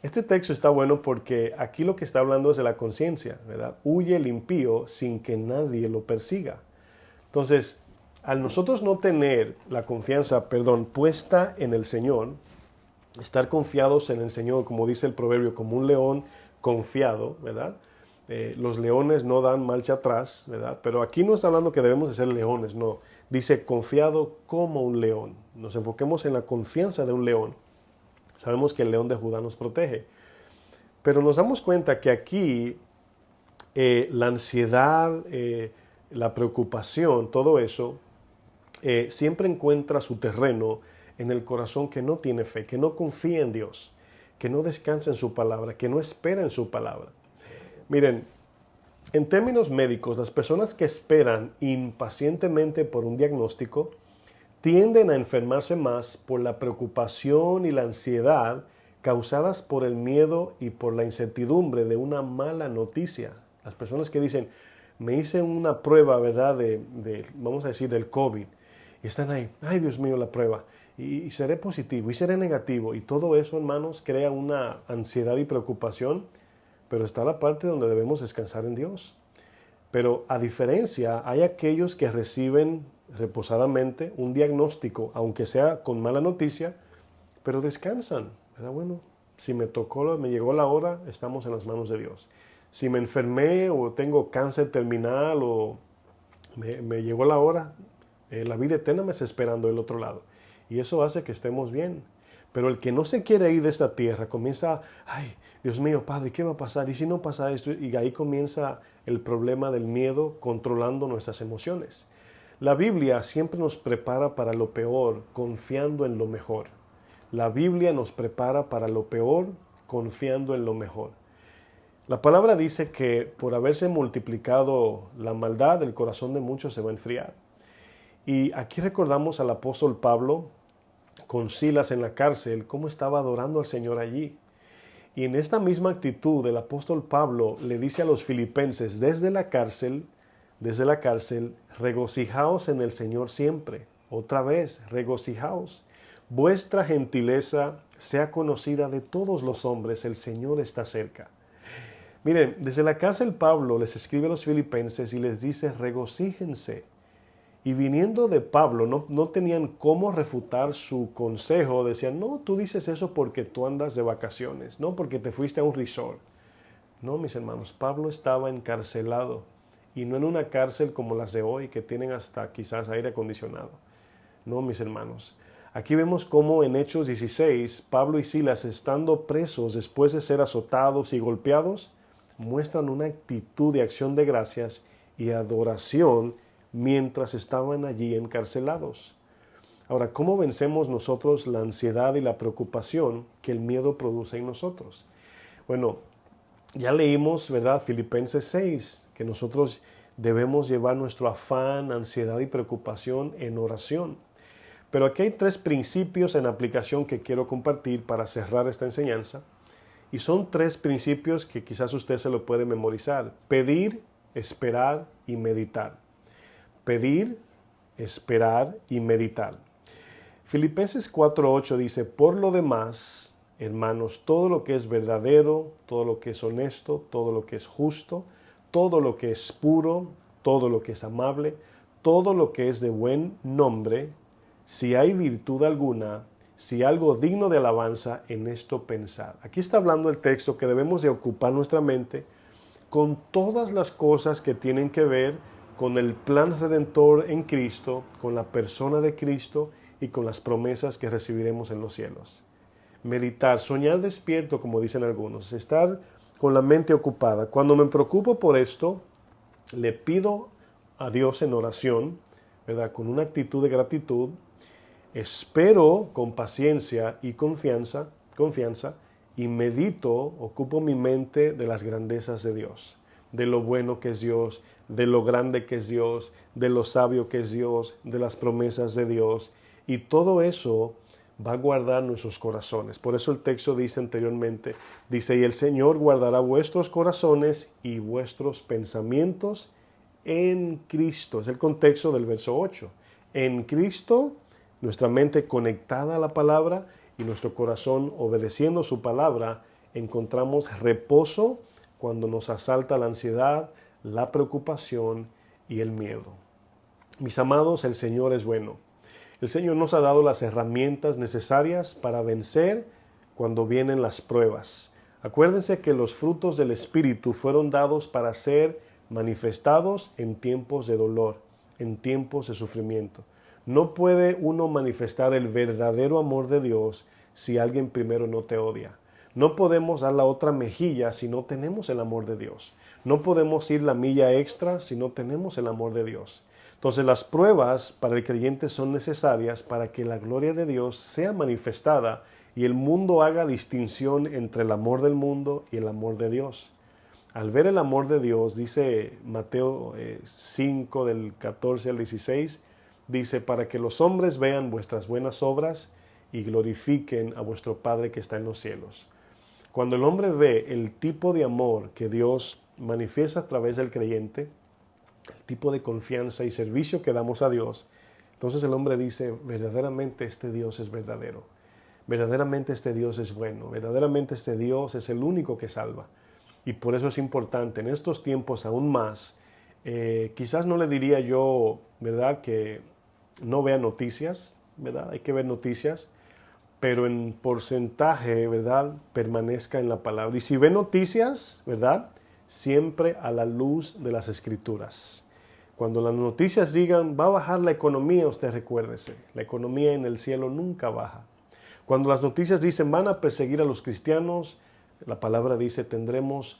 S2: Este texto está bueno porque aquí lo que está hablando es de la conciencia, ¿verdad? Huye el impío sin que nadie lo persiga. Entonces, al nosotros no tener la confianza, puesta en el Señor, estar confiados en el Señor, como dice el proverbio, como un león confiado, ¿verdad? Los leones no dan marcha atrás, ¿verdad? Pero aquí no está hablando que debemos de ser leones, no. Dice confiado como un león. Nos enfoquemos en la confianza de un león. Sabemos que el león de Judá nos protege. Pero nos damos cuenta que aquí la ansiedad, la preocupación, todo eso, siempre encuentra su terreno en el corazón que no tiene fe, que no confía en Dios, que no descansa en su palabra, que no espera en su palabra. Miren, en términos médicos, las personas que esperan impacientemente por un diagnóstico tienden a enfermarse más por la preocupación y la ansiedad causadas por el miedo y por la incertidumbre de una mala noticia. Las personas que dicen, me hice una prueba, ¿verdad?, vamos a decir, del COVID, y están ahí, ay Dios mío, la prueba, y seré positivo, y seré negativo, y todo eso, hermanos, crea una ansiedad y preocupación, pero está la parte donde debemos descansar en Dios. Pero a diferencia, hay aquellos que reciben reposadamente un diagnóstico, aunque sea con mala noticia, pero descansan, ¿verdad? Bueno, si me llegó la hora, estamos en las manos de Dios. Si me enfermé o tengo cáncer terminal o me llegó la hora, la vida eterna me está esperando del otro lado. Y eso hace que estemos bien. Pero el que no se quiere ir de esta tierra comienza, ay, Dios mío, Padre, ¿qué va a pasar? ¿Y si no pasa esto? Y ahí comienza el problema del miedo controlando nuestras emociones. La Biblia siempre nos prepara para lo peor, confiando en lo mejor. La Biblia nos prepara para lo peor, confiando en lo mejor. La palabra dice que por haberse multiplicado la maldad, el corazón de muchos se va a enfriar. Y aquí recordamos al apóstol Pablo con Silas en la cárcel, cómo estaba adorando al Señor allí. Y en esta misma actitud el apóstol Pablo le dice a los filipenses desde la cárcel, regocijaos en el Señor siempre. Otra vez, regocijaos. Vuestra gentileza sea conocida de todos los hombres, el Señor está cerca. Miren, desde la cárcel Pablo les escribe a los filipenses y les dice, regocíjense. Y viniendo de Pablo, no tenían cómo refutar su consejo. Decían, no, tú dices eso porque tú andas de vacaciones, no porque te fuiste a un resort. No, mis hermanos, Pablo estaba encarcelado. Y no en una cárcel como las de hoy, que tienen hasta quizás aire acondicionado. No, mis hermanos. Aquí vemos cómo en Hechos 16, Pablo y Silas, estando presos después de ser azotados y golpeados, muestran una actitud de acción de gracias y adoración mientras estaban allí encarcelados. Ahora, ¿cómo vencemos nosotros la ansiedad y la preocupación que el miedo produce en nosotros? Bueno, ya leímos, ¿verdad? Filipenses 6, que nosotros debemos llevar nuestro afán, ansiedad y preocupación en oración. Pero aquí hay 3 principios en aplicación que quiero compartir para cerrar esta enseñanza. Y son 3 principios que quizás usted se lo puede memorizar. Pedir, esperar y meditar. Pedir, esperar y meditar. Filipenses 4:8 dice, por lo demás, hermanos, todo lo que es verdadero, todo lo que es honesto, todo lo que es justo, todo lo que es puro, todo lo que es amable, todo lo que es de buen nombre, si hay virtud alguna, si algo digno de alabanza, en esto pensar. Aquí está hablando el texto que debemos de ocupar nuestra mente con todas las cosas que tienen que ver con el plan redentor en Cristo, con la persona de Cristo y con las promesas que recibiremos en los cielos. Meditar, soñar despierto, como dicen algunos, estar con la mente ocupada. Cuando me preocupo por esto, le pido a Dios en oración, ¿verdad? Con una actitud de gratitud, espero con paciencia y confianza y medito, ocupo mi mente de las grandezas de Dios, de lo bueno que es Dios, de lo grande que es Dios, de lo sabio que es Dios, de las promesas de Dios, y todo eso va a guardar nuestros corazones. Por eso el texto dice anteriormente, dice, y el Señor guardará vuestros corazones y vuestros pensamientos en Cristo. Es el contexto del verso 8. En Cristo, nuestra mente conectada a la palabra y nuestro corazón obedeciendo su palabra, encontramos reposo cuando nos asalta la ansiedad, la preocupación y el miedo. Mis amados, el Señor es bueno. El Señor nos ha dado las herramientas necesarias para vencer cuando vienen las pruebas. Acuérdense que los frutos del Espíritu fueron dados para ser manifestados en tiempos de dolor, en tiempos de sufrimiento. No puede uno manifestar el verdadero amor de Dios si alguien primero no te odia. No podemos dar la otra mejilla si no tenemos el amor de Dios. No podemos ir la milla extra si no tenemos el amor de Dios. Entonces las pruebas para el creyente son necesarias para que la gloria de Dios sea manifestada y el mundo haga distinción entre el amor del mundo y el amor de Dios. Al ver el amor de Dios, dice Mateo 5 del 14 al 16, dice, para que los hombres vean vuestras buenas obras y glorifiquen a vuestro Padre que está en los cielos. Cuando el hombre ve el tipo de amor que Dios manifiesta a través del creyente, el tipo de confianza y servicio que damos a Dios, entonces el hombre dice, verdaderamente este Dios es verdadero, verdaderamente este Dios es bueno, verdaderamente este Dios es el único que salva. Y por eso es importante en estos tiempos aún más, quizás no le diría yo, ¿verdad?, que no vea noticias, ¿verdad? Hay que ver noticias, pero en porcentaje, ¿verdad?, permanezca en la palabra. Y si ve noticias, ¿verdad?, siempre a la luz de las Escrituras. Cuando las noticias digan, va a bajar la economía, usted recuérdese, la economía en el cielo nunca baja. Cuando las noticias dicen, van a perseguir a los cristianos, la palabra dice, tendremos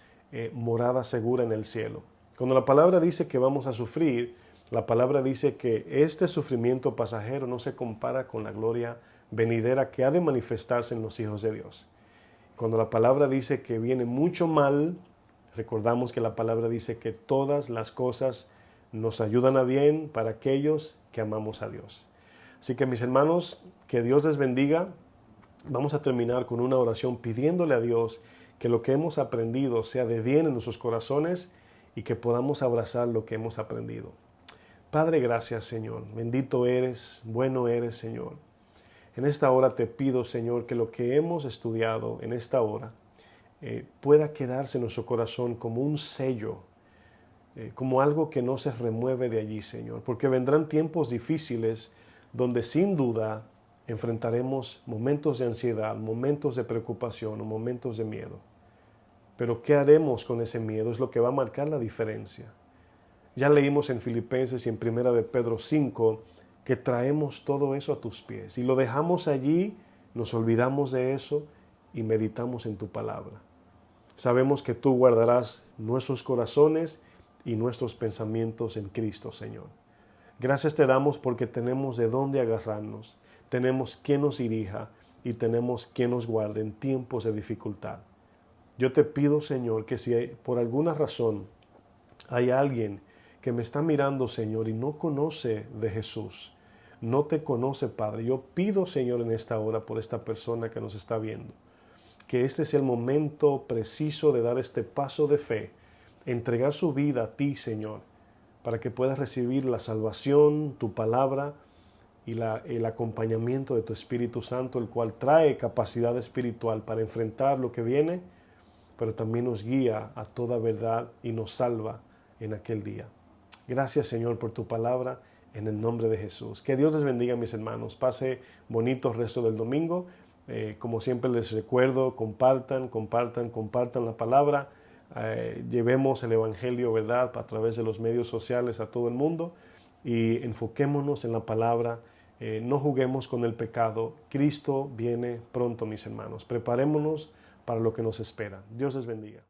S2: morada segura en el cielo. Cuando la palabra dice que vamos a sufrir, la palabra dice que este sufrimiento pasajero no se compara con la gloria venidera que ha de manifestarse en los hijos de Dios. Cuando la palabra dice que viene mucho mal, recordamos que la palabra dice que todas las cosas nos ayudan a bien para aquellos que amamos a Dios. Así que mis hermanos, que Dios les bendiga. Vamos a terminar con una oración pidiéndole a Dios que lo que hemos aprendido sea de bien en nuestros corazones y que podamos abrazar lo que hemos aprendido. Padre, gracias, Señor. Bendito eres, bueno eres, Señor. En esta hora te pido, Señor, que lo que hemos estudiado en esta hora pueda quedarse en nuestro corazón como un sello, como algo que no se remueve de allí, Señor, porque vendrán tiempos difíciles donde sin duda enfrentaremos momentos de ansiedad, momentos de preocupación o momentos de miedo. Pero ¿qué haremos con ese miedo? Es lo que va a marcar la diferencia. Ya leímos en Filipenses y en 1 de Pedro 5 que traemos todo eso a tus pies y lo dejamos allí, nos olvidamos de eso y meditamos en tu palabra. Sabemos que tú guardarás nuestros corazones y nuestros pensamientos en Cristo, Señor. Gracias te damos porque tenemos de dónde agarrarnos, tenemos quien nos dirija y tenemos quien nos guarde en tiempos de dificultad. Yo te pido, Señor, que si por alguna razón hay alguien que me está mirando, Señor, y no conoce de Jesús, no te conoce, Padre, yo pido, Señor, en esta hora por esta persona que nos está viendo, que este sea el momento preciso de dar este paso de fe, entregar su vida a ti, Señor, para que puedas recibir la salvación, tu palabra y el acompañamiento de tu Espíritu Santo, el cual trae capacidad espiritual para enfrentar lo que viene, pero también nos guía a toda verdad y nos salva en aquel día. Gracias, Señor, por tu palabra. en el nombre de Jesús. Que Dios les bendiga, mis hermanos. Pase bonito el resto del domingo. Como siempre les recuerdo, compartan la palabra. Llevemos el Evangelio, ¿verdad?, a través de los medios sociales a todo el mundo y enfoquémonos en la palabra. No juguemos con el pecado. Cristo viene pronto, mis hermanos. Preparémonos para lo que nos espera. Dios les bendiga.